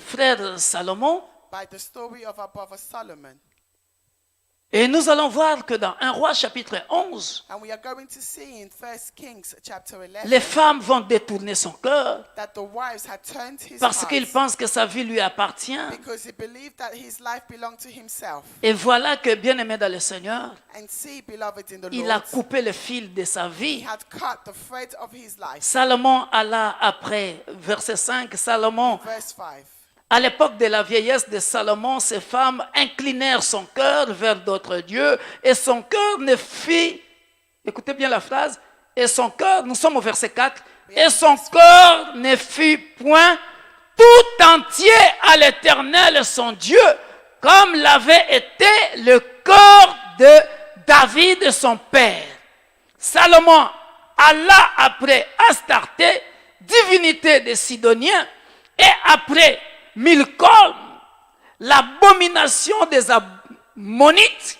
frère Salomon. by the story of our brother Solomon. Et nous allons voir que dans 1 Roi chapitre 11, And we are going to see in 1 Kings chapter 11 les femmes vont détourner son cœur that the wives had turned his parce qu'il eyes pense que sa vie lui appartient. because he believed that his life belonged to himself. Et voilà que, bien-aimé dans le Seigneur, And see, beloved in the il a Lord, coupé le fil de sa he vie. had cut the thread of his life. Salomon alla après, verset 5, Salomon, Verse 5. à l'époque de la vieillesse de Salomon, ces femmes inclinèrent son cœur vers d'autres dieux et son cœur ne fit, écoutez bien la phrase, et son cœur, nous sommes au verset 4, et son cœur ne fut point tout entier à l'Éternel son Dieu, comme l'avait été le cœur de David son père. Salomon alla après Astarté, divinité des Sidoniens, et après Milcom, l'abomination des Ammonites,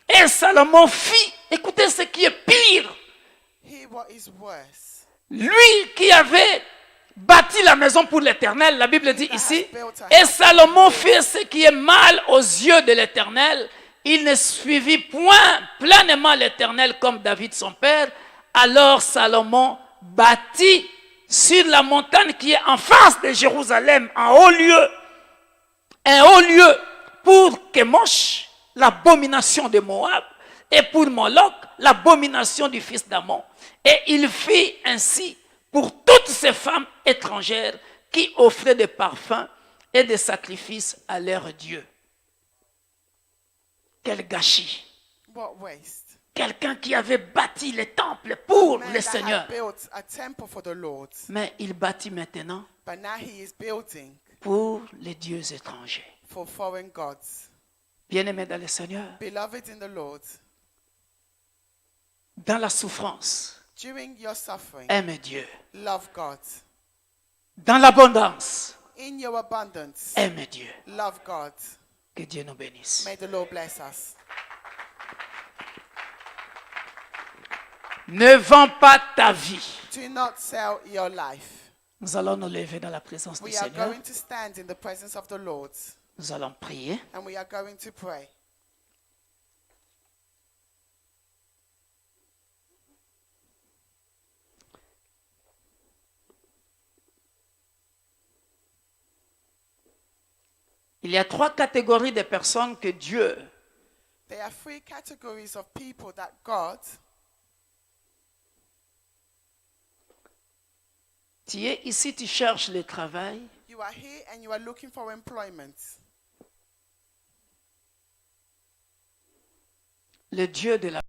et Salomon fit, écoutez ce qui est pire, Hear what is worse. lui qui avait bâti la maison pour l'Éternel, la Bible dit ici, et Salomon fit ce qui est mal aux yeux de l'Éternel. Il ne suivit point pleinement l'Éternel comme David son père. Alors Salomon bâtit sur la montagne qui est en face de Jérusalem, un haut lieu pour Kemosh, l'abomination de Moab, et pour Moloch, l'abomination du fils d'Ammon. Et il fit ainsi pour toutes ces femmes étrangères qui offraient des parfums et des sacrifices à leurs dieux. Quel gâchis! What waste. Quelqu'un qui avait bâti les temples pour Man le that Seigneur. had built a temple for the Lord, Mais il bâtit maintenant but now he is building pour les dieux étrangers. for foreign gods. Bien-aimés dans le Seigneur, Beloved in the Lord, dans la souffrance, during your suffering, aime Dieu. love God. Dans l'abondance, In your abundance, aime Dieu. love God. Que Dieu nous bénisse. May the Lord bless us. Ne vends pas ta vie. Do not sell your life. Nous allons nous lever dans la présence du We are Seigneur. going to stand in the presence of the Lord Nous allons prier. and we are going to pray. Il y a 3 catégories de personnes que Dieu There are 3 categories of people that God, tu es ici, tu cherches le travail. you are here and you are looking for employment. Le Dieu de la